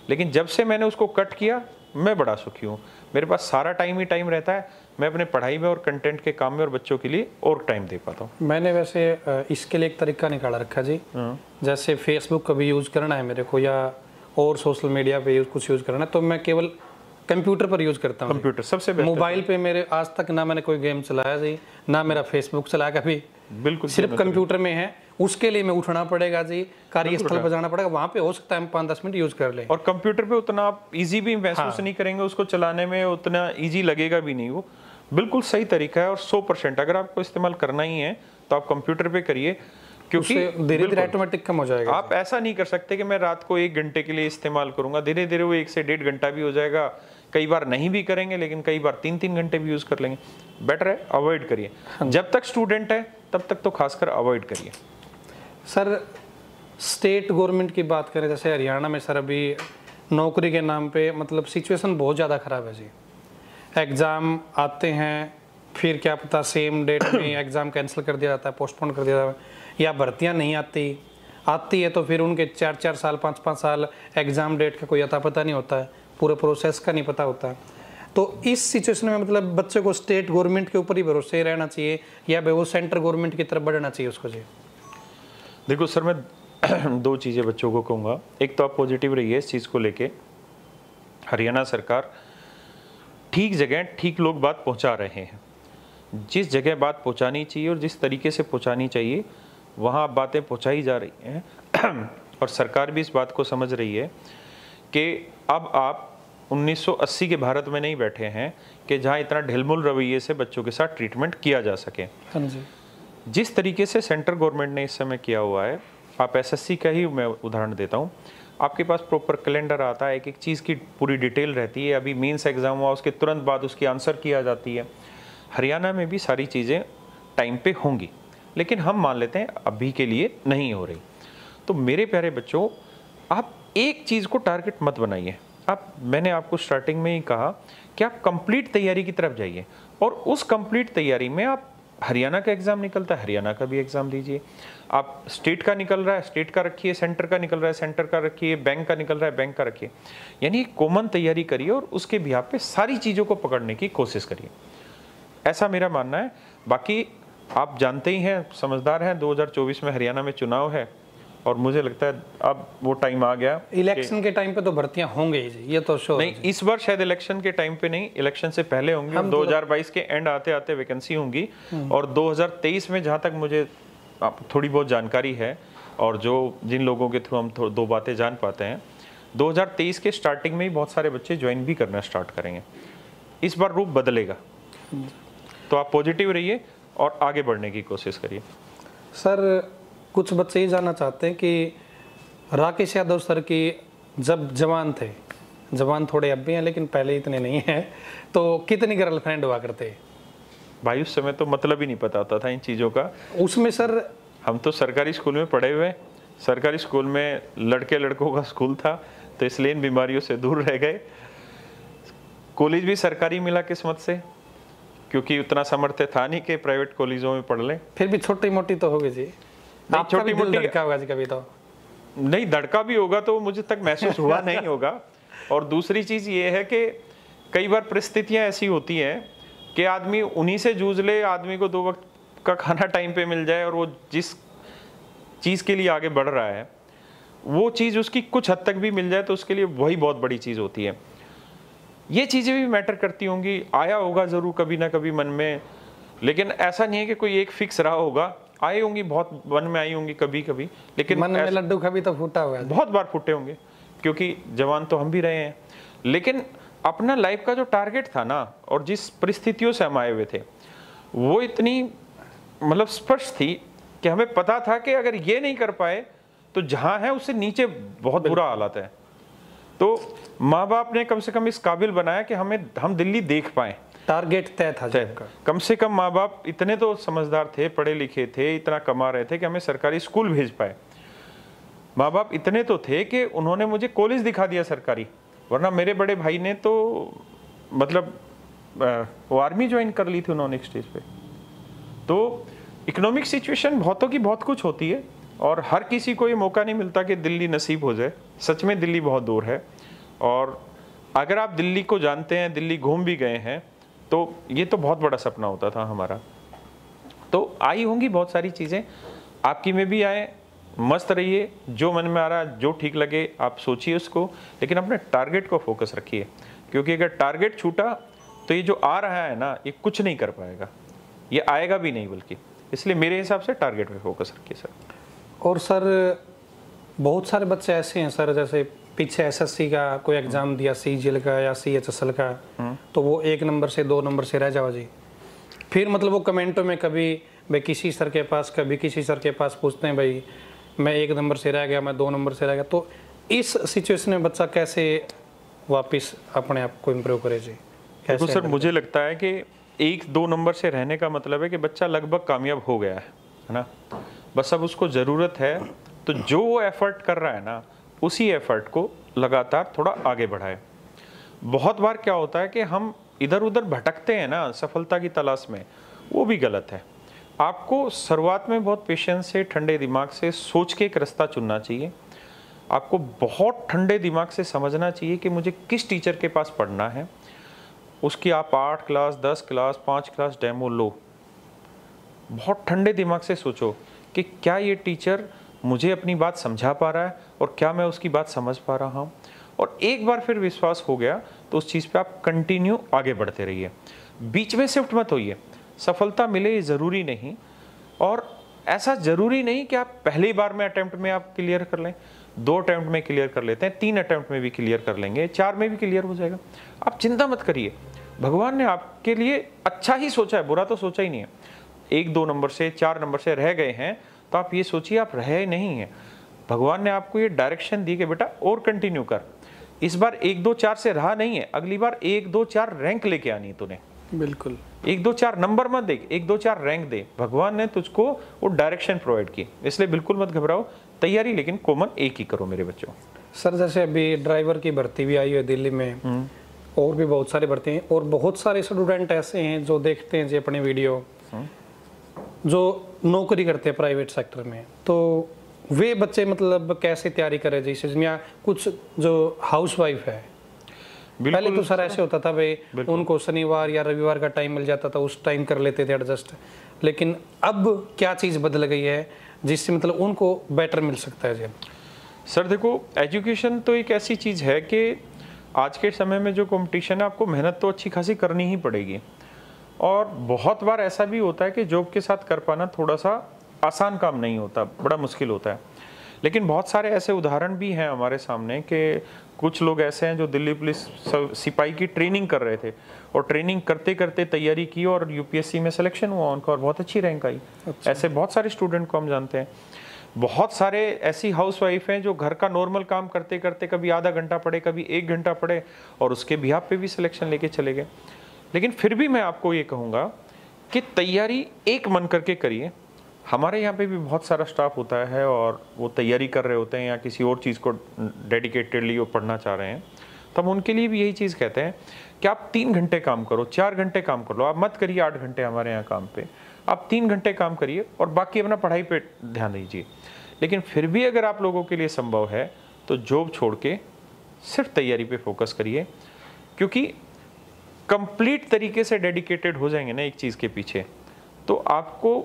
लेकिन जब से मैंने उसको कट किया, मैं बड़ा सुखी हूँ। मेरे पास सारा टाइम ही टाइम रहता है, मैं अपने पढ़ाई में और कंटेंट के काम में और बच्चों के लिए और टाइम दे पाता हूँ। मैंने वैसे इसके लिए एक तरीका निकाला रखा जी, जैसे फेसबुक कभी यूज़ करना है मेरे को, या और सोशल मीडिया पे कुछ यूज़ करना है, तो मैं केवल कंप्यूटर पर यूज़ करता हूँ। कंप्यूटर सबसे बेस्ट। मोबाइल पे मेरे आज तक ना मैंने कोई गेम चलाया जी, ना मेरा फेसबुक चलाया कभी, बिल्कुल सिर्फ कंप्यूटर में है। उसके लिए मैं उठना पड़ेगा जी, कार्यस्थल पर जाना पड़ेगा, वहाँ पे हो सकता है हम 5-10 मिनट यूज कर ले। और कंप्यूटर पे उतना आप इजी भी महसूस नहीं करेंगे, उसको चलाने में उतना इजी लगेगा भी नहीं। वो बिल्कुल सही तरीका है और 100% अगर आपको इस्तेमाल करना ही है तो आप कंप्यूटर पे करिए, क्योंकि धीरे धीरे ऑटोमेटिक कम हो जाएगा। आप ऐसा नहीं कर सकते कि मैं रात को 1 घंटे के लिए इस्तेमाल करूंगा, धीरे धीरे वो 1 से 1.5 घंटा भी हो जाएगा। कई बार नहीं भी करेंगे, लेकिन कई बार 3-3 घंटे भी यूज कर लेंगे। बेटर है अवॉइड करिए, जब तक स्टूडेंट है तब तक तो खासकर अवॉइड करिए। सर स्टेट गवर्नमेंट की बात करें, जैसे हरियाणा में सर अभी नौकरी के नाम पे मतलब सिचुएशन बहुत ज़्यादा ख़राब है जी। एग्ज़ाम आते हैं, फिर क्या पता सेम डेट में एग्ज़ाम कैंसिल कर दिया जाता है, पोस्टपोन कर दिया जाता है, या भर्तियाँ नहीं आती है तो फिर उनके 4-4 साल 5-5 साल एग्ज़ाम डेट का कोई अता पता नहीं होता है, पूरे प्रोसेस का नहीं पता होता है। तो इस सिचुएशन में मतलब बच्चे को स्टेट गवर्नमेंट के ऊपर ही भरोसे रहना चाहिए या वो सेंट्रल गवर्नमेंट की तरफ बढ़ना चाहिए उसको जी? देखो सर, मैं 2 चीज़ें बच्चों को कहूँगा। एक तो आप पॉजिटिव रहिए इस चीज़ को लेके, हरियाणा सरकार ठीक जगह ठीक लोग बात पहुँचा रहे हैं। जिस जगह बात पहुँचानी चाहिए और जिस तरीके से पहुँचानी चाहिए वहाँ बातें पहुँचाई जा रही हैं और सरकार भी इस बात को समझ रही है कि अब आप 1980 के भारत में नहीं बैठे हैं कि जहाँ इतना ढिलमुल रवैये से बच्चों के साथ ट्रीटमेंट किया जा सके। हाँ जी। जिस तरीके से सेंट्रल गवर्नमेंट ने इस समय किया हुआ है, आप एसएससी का ही मैं उदाहरण देता हूँ, आपके पास प्रॉपर कैलेंडर आता है, एक चीज़ की पूरी डिटेल रहती है। अभी मेंस एग्जाम हुआ, उसके तुरंत बाद उसकी आंसर किया जाती है। हरियाणा में भी सारी चीज़ें टाइम पे होंगी, लेकिन हम मान लेते हैं अभी के लिए नहीं हो रही। तो मेरे प्यारे बच्चों, आप एक चीज़ को टारगेट मत बनाइए। मैंने आपको स्टार्टिंग में ही कहा कि आप कंप्लीट तैयारी की तरफ जाइए, और उस कंप्लीट तैयारी में आप हरियाणा का एग्ज़ाम निकलता है, हरियाणा का भी एग्ज़ाम दीजिए। आप स्टेट का निकल रहा है, स्टेट का रखिए, सेंटर का निकल रहा है, सेंटर का रखिए, बैंक का निकल रहा है, बैंक का रखिए। यानी कॉमन तैयारी करिए और उसके बिहाफ पे सारी चीज़ों को पकड़ने की कोशिश करिए, ऐसा मेरा मानना है। बाकी आप जानते ही हैं, समझदार हैं, 2024 में हरियाणा में चुनाव है और मुझे लगता है अब वो टाइम आ गया। इलेक्शन के टाइम पे तो भर्तियां होंगी ही, ये तो श्योर नहीं, इस बार शायद इलेक्शन के टाइम पे नहीं, इलेक्शन से पहले होंगी। 2022 के एंड आते आते वैकेंसी होंगी और 2023 में, जहाँ तक मुझे थोड़ी बहुत जानकारी है और जो जिन लोगों के थ्रू हम 2 बातें जान पाते हैं, 2023 के स्टार्टिंग में ही बहुत सारे बच्चे ज्वाइन भी करना स्टार्ट करेंगे। इस बार रूप बदलेगा, तो आप पॉजिटिव रहिए और आगे बढ़ने की कोशिश करिए। सर कुछ बच्चे ये जानना चाहते हैं कि राकेश यादव सर की जब जवान थे, जवान थोड़े अब भी हैं लेकिन पहले इतने नहीं हैं, तो कितनी गर्लफ्रेंड हुआ करते? भाई उस समय तो मतलब ही नहीं पता होता था इन चीज़ों का। उसमें सर हम तो सरकारी स्कूल में पढ़े हुए, सरकारी स्कूल में लड़के लड़कों का स्कूल था, तो इसलिए इन बीमारियों से दूर रह गए। कॉलेज भी सरकारी मिला किस्मत से, क्योंकि उतना सामर्थ्य था नहीं कि प्राइवेट कॉलेजों में पढ़ लें। फिर भी छोटी मोटी तो होगी जी, छोटी मोटी लड़का होगा जी कभी तो? नहीं, धड़का भी होगा तो मुझे तक महसूस हुआ नहीं होगा। और दूसरी चीज़ ये है कि कई बार परिस्थितियाँ ऐसी होती हैं कि आदमी उन्हीं से जूझ ले, आदमी को 2 वक्त का खाना टाइम पे मिल जाए और वो जिस चीज़ के लिए आगे बढ़ रहा है वो चीज़ उसकी कुछ हद तक भी मिल जाए, तो उसके लिए वही बहुत बड़ी चीज़ होती है। ये चीज़ें भी मैटर करती होंगी, आया होगा ज़रूर कभी ना कभी मन में, लेकिन ऐसा नहीं है कि कोई एक फिक्स रहा होगा। आई होंगी, बहुत मन में आई होंगी कभी कभी, लेकिन मन में लड्डू कभी तो फूटा हुआ है, बहुत बार फूटे होंगे, क्योंकि जवान तो हम भी रहे हैं। लेकिन अपना लाइफ का जो टारगेट था ना, और जिस परिस्थितियों से हम आए हुए थे, वो इतनी मतलब स्पष्ट थी कि हमें पता था कि अगर ये नहीं कर पाए तो जहां है उससे नीचे बहुत बुरा हालत है। तो माँ बाप ने कम से कम इस काबिल बनाया कि हम दिल्ली देख पाए। टारगेट तय था का। कम से कम माँ बाप इतने तो समझदार थे, पढ़े लिखे थे, इतना कमा रहे थे कि हमें सरकारी स्कूल भेज पाए। माँ बाप इतने तो थे कि उन्होंने मुझे कॉलेज दिखा दिया सरकारी, वरना मेरे बड़े भाई ने तो मतलब वो आर्मी ज्वाइन कर ली थी उन्होंने एक स्टेज पे। तो इकोनॉमिक सिचुएशन बहुतों की बहुत कुछ होती है और हर किसी को ये मौका नहीं मिलता कि दिल्ली नसीब हो जाए। सच में दिल्ली बहुत दूर है, और अगर आप दिल्ली को जानते हैं, दिल्ली घूम भी गए हैं, तो ये तो बहुत बड़ा सपना होता था हमारा। तो आई होंगी बहुत सारी चीज़ें, आपकी में भी आए, मस्त रहिए, जो मन में आ रहा है, जो ठीक लगे आप सोचिए उसको, लेकिन अपने टारगेट को फोकस रखिए, क्योंकि अगर टारगेट छूटा तो ये जो आ रहा है ना, ये कुछ नहीं कर पाएगा, ये आएगा भी नहीं बल्कि। इसलिए मेरे हिसाब से टारगेट पे फोकस रखिए सर। और सर बहुत सारे बच्चे ऐसे हैं सर, जैसे पीछे एसएससी का कोई एग्ज़ाम दिया, सीजीएल का या सीएचएसएल का, तो वो 1 नंबर से 2 नंबर से रह जाओ जी। फिर मतलब वो कमेंटों में कभी भाई किसी सर के पास, कभी किसी सर के पास पूछते हैं भाई मैं 1 नंबर से रह गया, मैं 2 नंबर से रह गया। तो इस सिचुएशन में बच्चा कैसे वापस अपने आप को इम्प्रूव करे जी? तो सर मुझे लगता है कि 1-2 नंबर से रहने का मतलब है कि बच्चा लगभग कामयाब हो गया है ना। बस अब उसको ज़रूरत है तो जो वो एफर्ट कर रहा है ना, उसी एफर्ट को लगातार थोड़ा आगे बढ़ाए। बहुत बार क्या होता है कि हम इधर उधर भटकते हैं ना सफलता की तलाश में, वो भी गलत है। आपको शुरुआत में बहुत पेशेंस से, ठंडे दिमाग से सोच के एक रास्ता चुनना चाहिए। आपको बहुत ठंडे दिमाग से समझना चाहिए कि मुझे किस टीचर के पास पढ़ना है। उसकी आप 8 क्लास, 10 क्लास, 5 क्लास डेमो लो। बहुत ठंडे दिमाग से सोचो कि क्या ये टीचर मुझे अपनी बात समझा पा रहा है और क्या मैं उसकी बात समझ पा रहा हूँ। और एक बार फिर विश्वास हो गया तो उस चीज़ पे आप कंटिन्यू आगे बढ़ते रहिए, बीच में शिफ्ट मत होइए। सफलता मिले ये ज़रूरी नहीं, और ऐसा ज़रूरी नहीं कि आप पहली बार में अटेम्प्ट में आप क्लियर कर लें, 2 अटेम्प्ट में क्लियर कर लेते हैं, 3 अटेम्प्ट में भी क्लियर कर लेंगे, 4 में भी क्लियर हो जाएगा। आप चिंता मत करिए, भगवान ने आपके लिए अच्छा ही सोचा है, बुरा तो सोचा ही नहीं है। 1-2 नंबर से, 4 नंबर से रह गए हैं तो आप ये सोचिए आप रहे नहीं हैं। भगवान ने आपको ये डायरेक्शन दी कि बेटा और कंटिन्यू कर। इस बार 1-2-4 से रहा नहीं है, अगली बार 1-2-4 रैंक लेके आनी है तूने। बिल्कुल 1-2-4 नंबर मत दे, 1-2-4 रैंक दे। भगवान ने तुझको वो डायरेक्शन प्रोवाइड की, इसलिए बिल्कुल मत घबराओ। तैयारी लेकिन कॉमन एक ही करो मेरे बच्चों। सर जैसे अभी ड्राइवर की भर्ती भी आई है दिल्ली में, और भी बहुत सारी भर्ती हैं, और बहुत सारे स्टूडेंट ऐसे हैं जो देखते हैं जी अपने वीडियो, जो नौकरी करते हैं प्राइवेट सेक्टर में, तो वे बच्चे मतलब कैसे तैयारी करें जी इसमें? कुछ जो हाउसवाइफ है, पहले तो सर ऐसे होता था भाई उनको शनिवार या रविवार का टाइम मिल जाता था, उस टाइम कर लेते थे एडजस्ट, लेकिन अब क्या चीज़ बदल गई है जिससे मतलब उनको बेटर मिल सकता है जी? सर देखो, एजुकेशन तो एक ऐसी चीज़ है कि आज के समय में जो कंपटीशन है, आपको मेहनत तो अच्छी खासी करनी ही पड़ेगी। और बहुत बार ऐसा भी होता है कि जॉब के साथ कर पाना थोड़ा सा आसान काम नहीं होता, बड़ा मुश्किल होता है। लेकिन बहुत सारे ऐसे उदाहरण भी हैं हमारे सामने कि कुछ लोग ऐसे हैं जो दिल्ली पुलिस सिपाही की ट्रेनिंग कर रहे थे, और ट्रेनिंग करते करते तैयारी की और यूपीएससी में सिलेक्शन हुआ उनका और बहुत अच्छी रैंक आई। अच्छा। ऐसे बहुत सारे स्टूडेंट को हम जानते हैं। बहुत सारे ऐसी हाउसवाइफ हैं जो घर का नॉर्मल काम करते करते कभी आधा घंटा पढ़े, कभी 1 घंटा पढ़े, और उसके बिहाफ पे भी सिलेक्शन लेके चले गए। लेकिन फिर भी मैं आपको ये कहूँगा कि तैयारी एक मन करके करिए। हमारे यहाँ पे भी बहुत सारा स्टाफ होता है और वो तैयारी कर रहे होते हैं या किसी और चीज़ को डेडिकेटेडली वो पढ़ना चाह रहे हैं, तो हम उनके लिए भी यही चीज़ कहते हैं कि आप 3 घंटे काम करो, 4 घंटे काम कर लो। आप मत करिए 8 घंटे हमारे यहाँ काम पे, आप 3 घंटे काम करिए और बाकी अपना पढ़ाई पे ध्यान दीजिए। लेकिन फिर भी अगर आप लोगों के लिए संभव है तो जॉब छोड़ के सिर्फ तैयारी पे फोकस करिए, क्योंकि कंप्लीट तरीके से डेडिकेटेड हो जाएंगे ना एक चीज़ के पीछे, तो आपको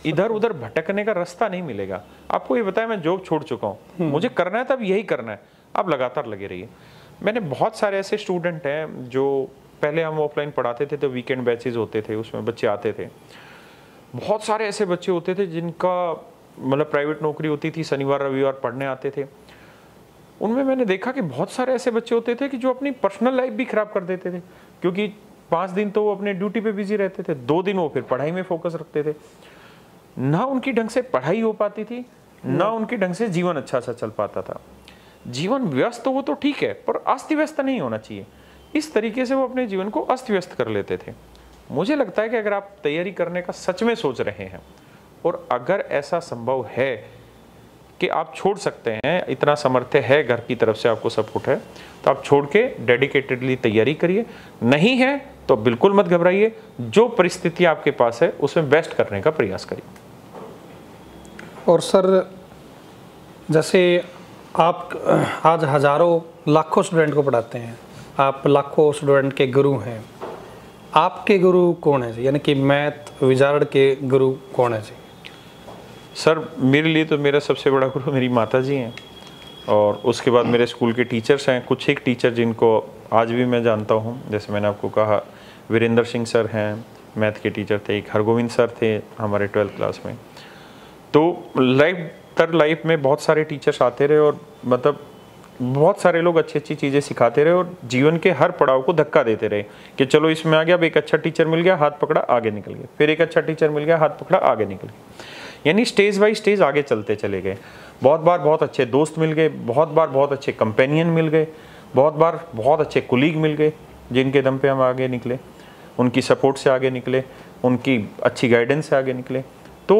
इधर उधर भटकने का रास्ता नहीं मिलेगा। आपको ये बताया मैं जॉब छोड़ चुका हूँ, मुझे करना है तब यही करना है, आप लगातार लगे रहिए। मैंने बहुत सारे ऐसे स्टूडेंट हैं जो पहले हम ऑफलाइन पढ़ाते थे तो वीकेंड बैचेज होते थे, उसमें बच्चे आते थे। बहुत सारे ऐसे बच्चे होते थे जिनका मतलब प्राइवेट नौकरी होती थी, शनिवार रविवार पढ़ने आते थे। उनमें मैंने देखा कि बहुत सारे ऐसे बच्चे होते थे कि जो अपनी पर्सनल लाइफ भी खराब कर देते थे, क्योंकि 5 दिन तो वो अपने ड्यूटी पे बिजी रहते थे, 2 दिन वो फिर पढ़ाई में फोकस रखते थे। ना उनकी ढंग से पढ़ाई हो पाती थी, ना उनके ढंग से जीवन अच्छा सा चल पाता था। जीवन व्यस्त हो तो ठीक है, पर अस्त व्यस्त नहीं होना चाहिए। इस तरीके से वो अपने जीवन को अस्त व्यस्त कर लेते थे। मुझे लगता है कि अगर आप तैयारी करने का सच में सोच रहे हैं और अगर ऐसा संभव है कि आप छोड़ सकते हैं, इतना सामर्थ्य है, घर की तरफ से आपको सपोर्ट है, तो आप छोड़ के डेडिकेटेडली तैयारी करिए। नहीं है तो बिल्कुल मत घबराइए, जो परिस्थिति आपके पास है उसमें बेस्ट करने का प्रयास करिए। और सर जैसे आप आज हजारों लाखों स्टूडेंट को पढ़ाते हैं, आप लाखों स्टूडेंट के गुरु हैं, आपके गुरु कौन है जी? यानी कि मैथ विजार्ड के गुरु कौन है जी? सर मेरे लिए तो मेरा सबसे बड़ा गुरु मेरी माता जी हैं, और उसके बाद मेरे स्कूल के टीचर्स हैं। कुछ एक टीचर जिनको आज भी मैं जानता हूँ, जैसे मैंने आपको कहा वीरेंद्र सिंह सर हैं, मैथ के टीचर थे। एक हरगोविंद सर थे हमारे 12th क्लास में। तो लाइफ उत्तर लाइफ में बहुत सारे टीचर्स आते रहे और मतलब बहुत सारे लोग अच्छी अच्छी चीज़ें सिखाते रहे और जीवन के हर पड़ाव को धक्का देते रहे कि चलो इसमें आ गया, अब एक अच्छा टीचर मिल गया, हाथ पकड़ा आगे निकल गए, फिर एक अच्छा टीचर मिल गया, हाथ पकड़ा आगे निकल गए, यानी स्टेज बाय स्टेज आगे चलते चले गए। बहुत बार बहुत अच्छे दोस्त मिल गए, बहुत बार बहुत अच्छे कंपेनियन मिल गए, बहुत बार बहुत अच्छे कुलीग मिल गए जिनके दम पे हम आगे निकले, उनकी सपोर्ट से आगे निकले, उनकी अच्छी गाइडेंस से आगे निकले। तो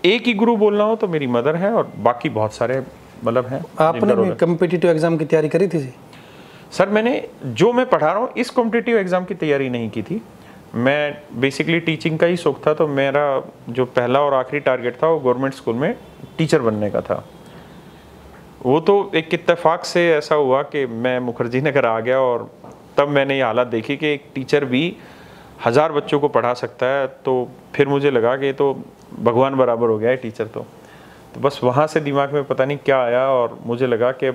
एक ही गुरु बोलना हो तो मेरी मदर है और बाकी बहुत सारे मतलब हैं। आपने भी कॉम्पिटिटिव एग्जाम की तैयारी करी थी जी? सर मैंने जो मैं पढ़ा रहा हूँ इस कॉम्पिटिटिव एग्जाम की तैयारी नहीं की थी। मैं बेसिकली टीचिंग का ही शौक था, तो मेरा जो पहला और आखिरी टारगेट था वो गवर्नमेंट स्कूल में टीचर बनने का था। वो तो एक इत्तेफाक से ऐसा हुआ कि मैं मुखर्जी नगर आ गया और तब मैंने ये हालत देखी कि एक टीचर भी 1000 बच्चों को पढ़ा सकता है। तो फिर मुझे लगा कि तो भगवान बराबर हो गया है टीचर। तो बस वहाँ से दिमाग में पता नहीं क्या आया और मुझे लगा कि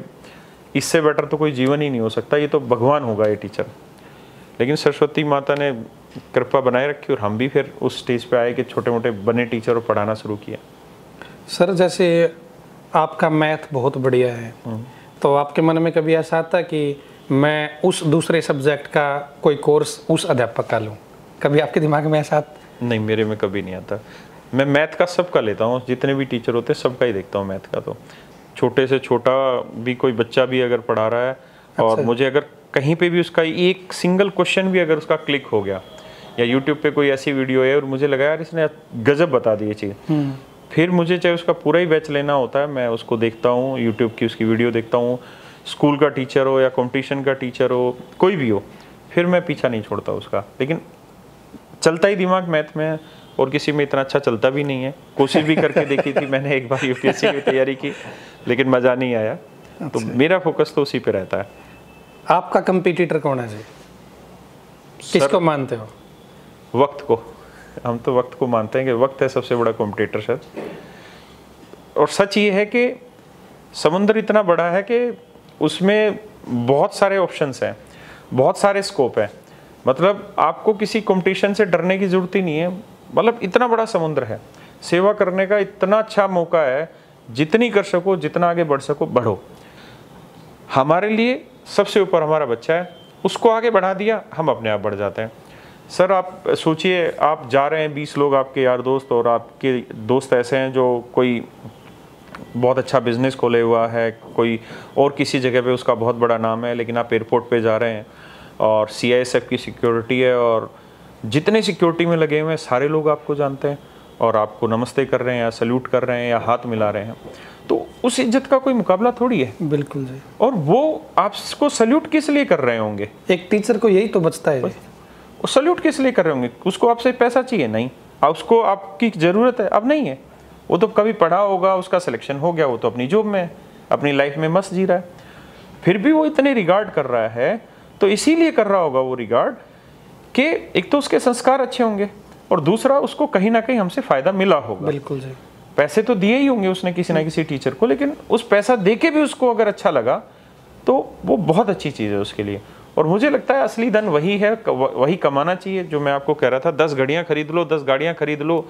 इससे बेटर तो कोई जीवन ही नहीं हो सकता, ये तो भगवान होगा ये टीचर। लेकिन सरस्वती माता ने कृपा बनाए रखी और हम भी फिर उस स्टेज पे आए कि छोटे मोटे बने टीचर और पढ़ाना शुरू किया। सर जैसे आपका मैथ बहुत बढ़िया है, तो आपके मन में कभी ऐसा आता कि मैं उस दूसरे सब्जेक्ट का कोई कोर्स उस अध्यापक का लूँ? कभी आपके दिमाग में ऐसा नहीं, मेरे में कभी नहीं आता। मैं मैथ का सबका लेता हूँ, जितने भी टीचर होते हैं सबका ही देखता हूँ मैथ का। तो छोटे से छोटा भी कोई बच्चा भी अगर पढ़ा रहा है और अच्छा। मुझे अगर कहीं पे भी उसका एक सिंगल क्वेश्चन भी अगर उसका क्लिक हो गया या यूट्यूब पे कोई ऐसी वीडियो है और मुझे लगा यार इसने गजब बता दी ये चीज़, फिर मुझे चाहे उसका पूरा ही बैच लेना होता है, मैं उसको देखता हूँ, यूट्यूब की उसकी वीडियो देखता हूँ। स्कूल का टीचर हो या कॉम्पिटिशन का टीचर हो, कोई भी हो, फिर मैं पीछा नहीं छोड़ता उसका। लेकिन चलता ही दिमाग मैथ में है और किसी में इतना अच्छा चलता भी नहीं है। कोशिश भी करके देखी थी मैंने, एक बार यूपीएससी की तैयारी की, लेकिन मज़ा नहीं आया। तो मेरा फोकस तो उसी पे रहता है। आपका कंपटीटर कौन है जी? किसको मानते हो? वक्त को। हम तो वक्त को मानते हैं कि वक्त है सबसे बड़ा कॉम्पिटिटर सर। और सच ये है कि समुद्र इतना बड़ा है कि उसमें बहुत सारे ऑप्शंस हैं, बहुत सारे स्कोप है। मतलब आपको किसी कंपटीशन से डरने की ज़रूरत ही नहीं है। मतलब इतना बड़ा समुद्र है, सेवा करने का इतना अच्छा मौका है, जितनी कर सको, जितना आगे बढ़ सको बढ़ो। हमारे लिए सबसे ऊपर हमारा बच्चा है, उसको आगे बढ़ा दिया, हम अपने आप बढ़ जाते हैं। सर आप सोचिए, आप जा रहे हैं 20 लोग आपके यार दोस्त, और आपके दोस्त ऐसे हैं जो कोई बहुत अच्छा बिजनेस खोले हुआ है, कोई और किसी जगह पे उसका बहुत बड़ा नाम है, लेकिन आप एयरपोर्ट पे जा रहे हैं और CISF की सिक्योरिटी है और जितने सिक्योरिटी में लगे हुए हैं सारे लोग आपको जानते हैं और आपको नमस्ते कर रहे हैं या सल्यूट कर रहे हैं या हाथ मिला रहे हैं। तो उस इज्जत का कोई मुकाबला थोड़ी है। बिल्कुल जी। और वो आपको सल्यूट किस लिए कर रहे होंगे? एक टीचर को यही तो बचता है। वो सल्यूट किस लिए कर रहे होंगे? उसको आपसे पैसा चाहिए? नहीं। उसको आपकी ज़रूरत है? अब नहीं है। वो तो कभी पढ़ा होगा, उसका सिलेक्शन हो गया, वो तो अपनी जॉब में, अपनी लाइफ में मस्त जी रहा है। फिर भी वो इतने रिगार्ड कर रहा है, तो इसीलिए कर रहा होगा वो रिगार्ड कि एक तो उसके संस्कार अच्छे होंगे और दूसरा उसको कहीं ना कहीं हमसे फ़ायदा मिला होगा। बिल्कुल जी। पैसे तो दिए ही होंगे उसने किसी ना किसी टीचर को, लेकिन उस पैसा दे के भी उसको अगर अच्छा लगा तो वो बहुत अच्छी चीज़ है उसके लिए। और मुझे लगता है असली धन वही है, वही कमाना चाहिए। जो मैं आपको कह रहा था, 10 घड़ियाँ खरीद लो, 10 गाड़ियाँ खरीद लो,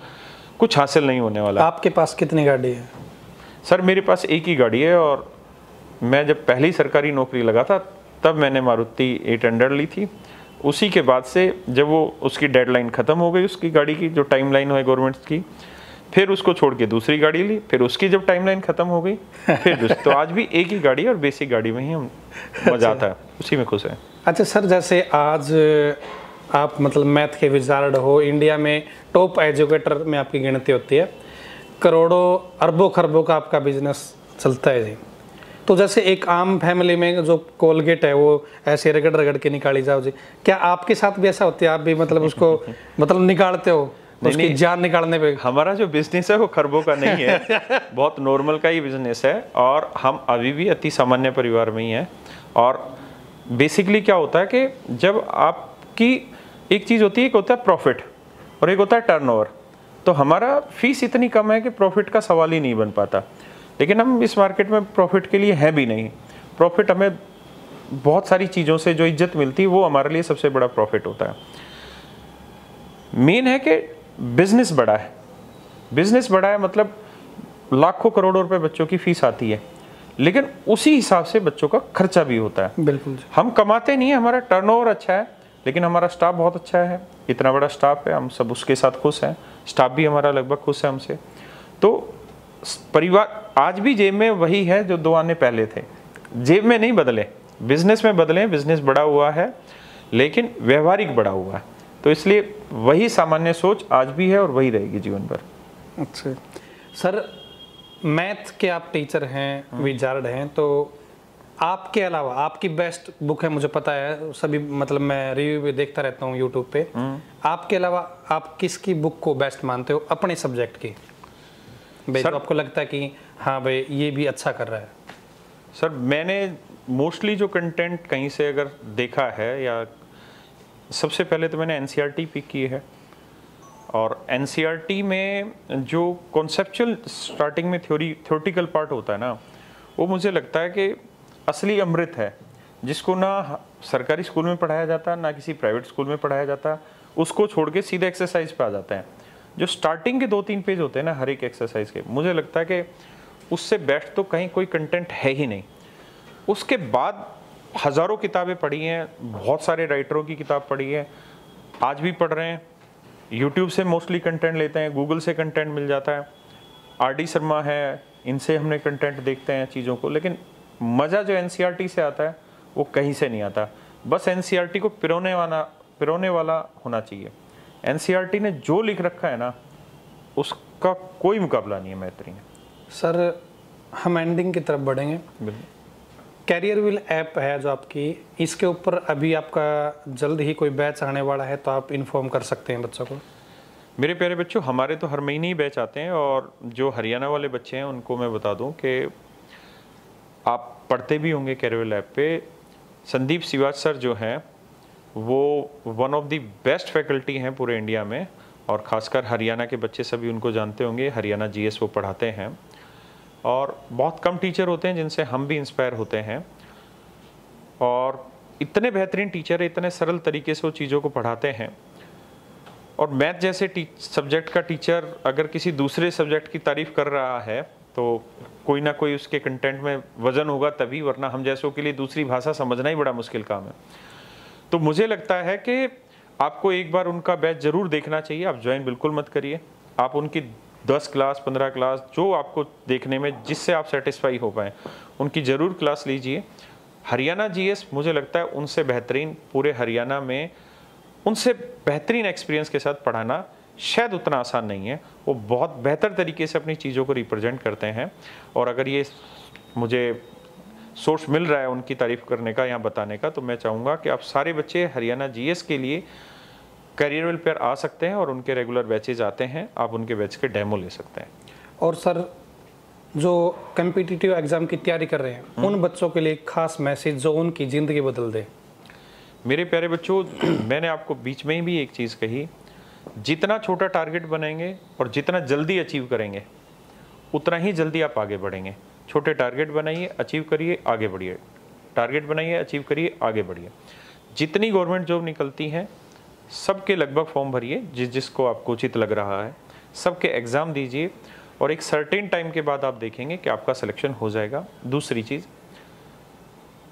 कुछ हासिल नहीं होने वाला। आपके पास कितनी गाड़ी है? सर मेरे पास एक ही गाड़ी है और मैं जब पहली सरकारी नौकरी लगा था तब मैंने मारुति 800 ली थी। उसी के बाद से जब वो उसकी डेडलाइन ख़त्म हो गई उसकी गाड़ी की, जो टाइमलाइन है गवर्नमेंट की, फिर उसको छोड़ के दूसरी गाड़ी ली, फिर उसकी जब टाइमलाइन ख़त्म हो गई फिर तो आज भी एक ही गाड़ी है और बेसिक गाड़ी में ही हम मज़ा आता है, उसी में खुश है। अच्छा सर, जैसे आज आप मतलब मैथ के विजार्ड हो, इंडिया में टॉप एजुकेटर में आपकी गिनती होती है, करोड़ों अरबों खरबों का आपका बिजनेस चलता है जी। तो जैसे एक आम फैमिली में जो कोलगेट है वो ऐसे रगड़ रगड़ के निकाली जाओ जी, क्या आपके साथ भी ऐसा होता है? आप भी मतलब उसको मतलब निकालते हो, उसकी जान निकालने पे? हमारा जो बिजनेस है वो खरबों का नहीं है, बहुत नॉर्मल का ही बिजनेस है और हम अभी भी अति सामान्य परिवार में ही हैं। और बेसिकली क्या होता है कि जब आपकी एक चीज़ होती है, एक होता है प्रॉफिट और एक होता है टर्नओवर। तो हमारा फीस इतनी कम है कि प्रॉफिट का सवाल ही नहीं बन पाता, लेकिन हम इस मार्केट में प्रॉफिट के लिए है भी नहीं। प्रॉफिट हमें बहुत सारी चीज़ों से जो इज्जत मिलती है वो हमारे लिए सबसे बड़ा प्रॉफिट होता है। मेन है कि बिजनेस बड़ा है, बिजनेस बड़ा है मतलब लाखों करोड़ों रुपए बच्चों की फीस आती है, लेकिन उसी हिसाब से बच्चों का खर्चा भी होता है। बिल्कुल। हम कमाते नहीं है, हमारा टर्नओवर अच्छा है, लेकिन हमारा स्टाफ बहुत अच्छा है, इतना बड़ा स्टाफ है, हम सब उसके साथ खुश हैं, स्टाफ भी हमारा लगभग खुश है हमसे। तो परिवार आज भी जेब में वही है जो 2 आने पहले थे, जेब में नहीं बदले, बिजनेस में बदले। बिजनेस बड़ा हुआ है लेकिन व्यवहारिक बड़ा हुआ है, तो इसलिए वही सामान्य सोच आज भी है और वही रहेगी जीवन भर। अच्छा सर, मैथ के आप टीचर हैं, विजार्ड हैं, तो आपके अलावा आपकी बेस्ट बुक है, मुझे पता है, सभी मतलब मैं रिव्यू भी देखता रहता हूँ यूट्यूब पे। आपके अलावा आप किसकी बुक को बेस्ट मानते हो अपने सब्जेक्ट की, भाई तो आपको लगता है कि हाँ भाई ये भी अच्छा कर रहा है? सर मैंने मोस्टली जो कंटेंट कहीं से अगर देखा है, या सबसे पहले तो मैंने एनसीईआरटी पिक की है, और एनसीईआरटी में जो कॉन्सेप्चुअल स्टार्टिंग में थ्योरेटिकल पार्ट होता है ना, वो मुझे लगता है कि असली अमृत है, जिसको ना सरकारी स्कूल में पढ़ाया जाता, ना किसी प्राइवेट स्कूल में पढ़ाया जाता, उसको छोड़ के सीधे एक्सरसाइज पे आ जाते हैं। जो स्टार्टिंग के 2-3 पेज होते हैं ना हर एक एक्सरसाइज के, मुझे लगता है कि उससे बेस्ट तो कहीं कोई कंटेंट है ही नहीं। उसके बाद हज़ारों किताबें पढ़ी हैं, बहुत सारे राइटरों की किताब पढ़ी है, आज भी पढ़ रहे हैं, यूट्यूब से मोस्टली कंटेंट लेते हैं, गूगल से कंटेंट मिल जाता है, आर.डी. शर्मा है, इनसे हमने कंटेंट देखते हैं चीज़ों को। लेकिन मज़ा जो एनसीईआरटी से आता है वो कहीं से नहीं आता। बस एनसीईआरटी को पिरोने वाला होना चाहिए। एनसीईआरटी ने जो लिख रखा है ना, उसका कोई मुकाबला नहीं है मैत्री में। सर हम एंडिंग की तरफ बढ़ेंगे। कैरियर व्हील ऐप है जो आपकी, इसके ऊपर अभी आपका जल्द ही कोई बैच आने वाला है, तो आप इन्फॉर्म कर सकते हैं बच्चों को। मेरे प्यारे बच्चों, हमारे तो हर महीने ही बैच आते हैं, और जो हरियाणा वाले बच्चे हैं उनको मैं बता दूं कि आप पढ़ते भी होंगे कैरियर व्हील ऐप पे। संदीप सिवाज सर जो हैं वो one of the best faculty हैं पूरे इंडिया में, और ख़ासकर हरियाणा के बच्चे सभी उनको जानते होंगे। हरियाणा जीएस वो पढ़ाते हैं, और बहुत कम टीचर होते हैं जिनसे हम भी इंस्पायर होते हैं, और इतने बेहतरीन टीचर है, इतने सरल तरीके से वो चीज़ों को पढ़ाते हैं। और मैथ जैसे सब्जेक्ट का टीचर अगर किसी दूसरे सब्जेक्ट की तारीफ़ कर रहा है तो कोई ना कोई उसके कंटेंट में वजन होगा तभी, वरना हम जैसों के लिए दूसरी भाषा समझना ही बड़ा मुश्किल काम है। तो मुझे लगता है कि आपको एक बार उनका बैच ज़रूर देखना चाहिए। आप ज्वाइन बिल्कुल मत करिए, आप उनकी 10 क्लास 15 क्लास जो आपको देखने में जिससे आप सेटिस्फाई हो पाएँ उनकी ज़रूर क्लास लीजिए। हरियाणा जीएस मुझे लगता है उनसे बेहतरीन पूरे हरियाणा में, उनसे बेहतरीन एक्सपीरियंस के साथ पढ़ाना शायद उतना आसान नहीं है। वो बहुत बेहतर तरीके से अपनी चीज़ों को रिप्रेजेंट करते हैं, और अगर ये मुझे सोर्स मिल रहा है उनकी तारीफ़ करने का या बताने का, तो मैं चाहूँगा कि आप सारे बच्चे हरियाणा जीएस के लिए कैरियर व्हील पर आ सकते हैं, और उनके रेगुलर बैचेज आते हैं, आप उनके बैच के डेमो ले सकते हैं। और सर जो कॉम्पिटिटिव एग्ज़ाम की तैयारी कर रहे हैं उन बच्चों के लिए खास मैसेज जो उनकी ज़िंदगी बदल दे। मेरे प्यारे बच्चों, मैंने आपको बीच में ही भी एक चीज़ कही, जितना छोटा टारगेट बनाएंगे और जितना जल्दी अचीव करेंगे उतना ही जल्दी आप आगे बढ़ेंगे। छोटे टारगेट बनाइए, अचीव करिए, आगे बढ़िए, टारगेट बनाइए, अचीव करिए, आगे बढ़िए। जितनी गवर्नमेंट जॉब निकलती हैं सबके लगभग फॉर्म भरिए, जिसको आपको उचित लग रहा है, सबके एग्ज़ाम दीजिए, और एक सर्टेन टाइम के बाद आप देखेंगे कि आपका सिलेक्शन हो जाएगा। दूसरी चीज़,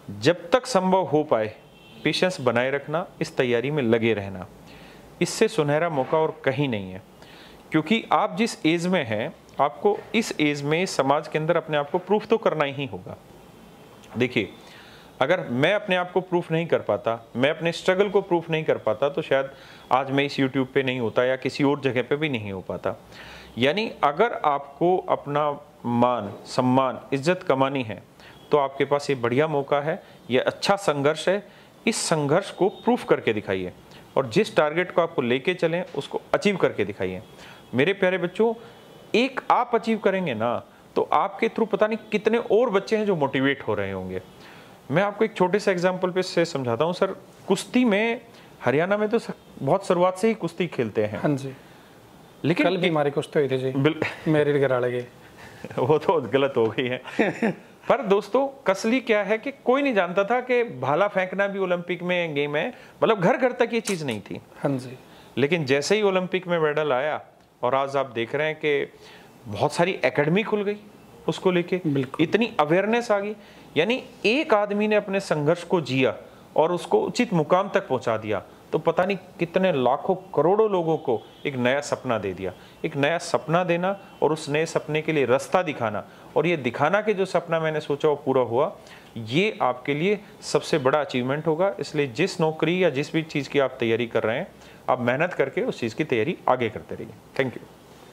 जब तक संभव हो पाए पेशेंस बनाए रखना, इस तैयारी में लगे रहना, इससे सुनहरा मौका और कहीं नहीं है। क्योंकि आप जिस एज में हैं, आपको इस एज में समाज के अंदर अपने आप को प्रूफ तो करना ही होगा। देखिए, अगर मैं अपने आप को प्रूफ नहीं कर पाता, मैं अपने स्ट्रगल को प्रूफ नहीं कर पाता, तो शायद आज मैं इस यूट्यूब पे नहीं होता, या किसी और जगह पे भी नहीं हो पाता। यानी अगर आपको अपना मान, सम्मान, इज्जत कमानी है, तो आपके पास ये बढ़िया मौका है, ये अच्छा संघर्ष है। इस संघर्ष को प्रूफ करके दिखाइए, और जिस टारगेट को आपको लेके चलें उसको अचीव करके दिखाइए। मेरे प्यारे बच्चों, एक आप अचीव करेंगे ना, तो आपके थ्रू पता नहीं कितने और बच्चे हैं जो मोटिवेट हो रहे होंगे। मैं आपको एक छोटे से एग्जांपल पे से समझाता हूँ। सर, कुश्ती में हरियाणा में तो बहुत शुरुआत से ही कुश्ती खेलते हैं। हाँ जी, लेकिन कल भी हमारी कुश्ती हुई थी जी, मेरे घराड़े की। वो तो गलत हो गई है। पर दोस्तों, कसली क्या है कि कोई नहीं जानता था कि भाला फेंकना भी ओलंपिक में गेम है, मतलब घर घर तक ये चीज़ नहीं थी। हाँ जी। लेकिन जैसे ही ओलंपिक में मेडल आया, और आज आप देख रहे हैं कि बहुत सारी एकेडमी खुल गई उसको लेके, इतनी अवेयरनेस आ गई। यानी एक आदमी ने अपने संघर्ष को जिया और उसको उचित मुकाम तक पहुंचा दिया, तो पता नहीं कितने लाखों करोड़ों लोगों को एक नया सपना दे दिया। एक नया सपना देना और उस नए सपने के लिए रास्ता दिखाना, और ये दिखाना कि जो सपना मैंने सोचा वो पूरा हुआ, ये आपके लिए सबसे बड़ा अचीवमेंट होगा। इसलिए जिस नौकरी या जिस भी चीज़ की आप तैयारी कर रहे हैं, आप मेहनत करके उस चीज़ की तैयारी आगे करते रहिए। थैंक यू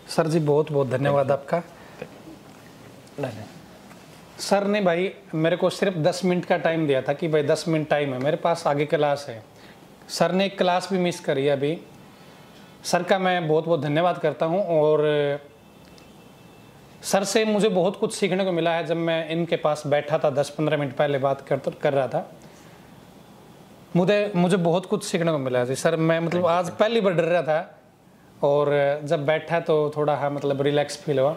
सर जी, बहुत बहुत धन्यवाद आपका। सर ने भाई मेरे को सिर्फ 10 मिनट का टाइम दिया था कि भाई 10 मिनट टाइम है मेरे पास, आगे क्लास है। सर ने एक क्लास भी मिस करी है अभी। सर का मैं बहुत बहुत धन्यवाद करता हूँ। और सर से मुझे बहुत कुछ सीखने को मिला है। जब मैं इनके पास बैठा था 10-15 मिनट पहले बात कर रहा था, मुझे बहुत कुछ सीखने को मिला है सर। मैं मतलब आज पहली बार डर रहा था, और जब बैठा तो थोड़ा हाँ मतलब रिलैक्स फील हुआ।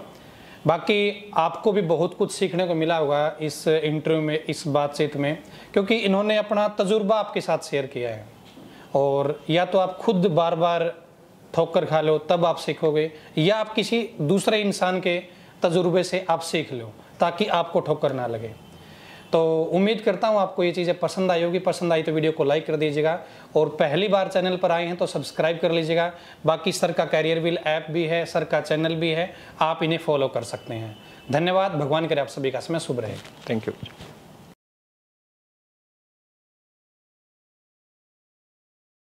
बाकी आपको भी बहुत कुछ सीखने को मिला होगा इस इंटरव्यू में, इस बातचीत में, क्योंकि इन्होंने अपना तजुर्बा आपके साथ शेयर किया है। और या तो आप खुद बार बार ठोकर खा लो तब आप सीखोगे, या आप किसी दूसरे इंसान के तजुर्बे से आप सीख लो ताकि आपको ठोकर ना लगे। तो उम्मीद करता हूँ आपको ये चीज़ें पसंद आई होगी। पसंद आई तो वीडियो को लाइक कर दीजिएगा, और पहली बार चैनल पर आए हैं तो सब्सक्राइब कर लीजिएगा। बाकी सर का कैरियर व्हील ऐप भी है, सर का चैनल भी है, आप इन्हें फॉलो कर सकते हैं। धन्यवाद। भगवान करे आप सभी का समय शुभ रहे। Thank you.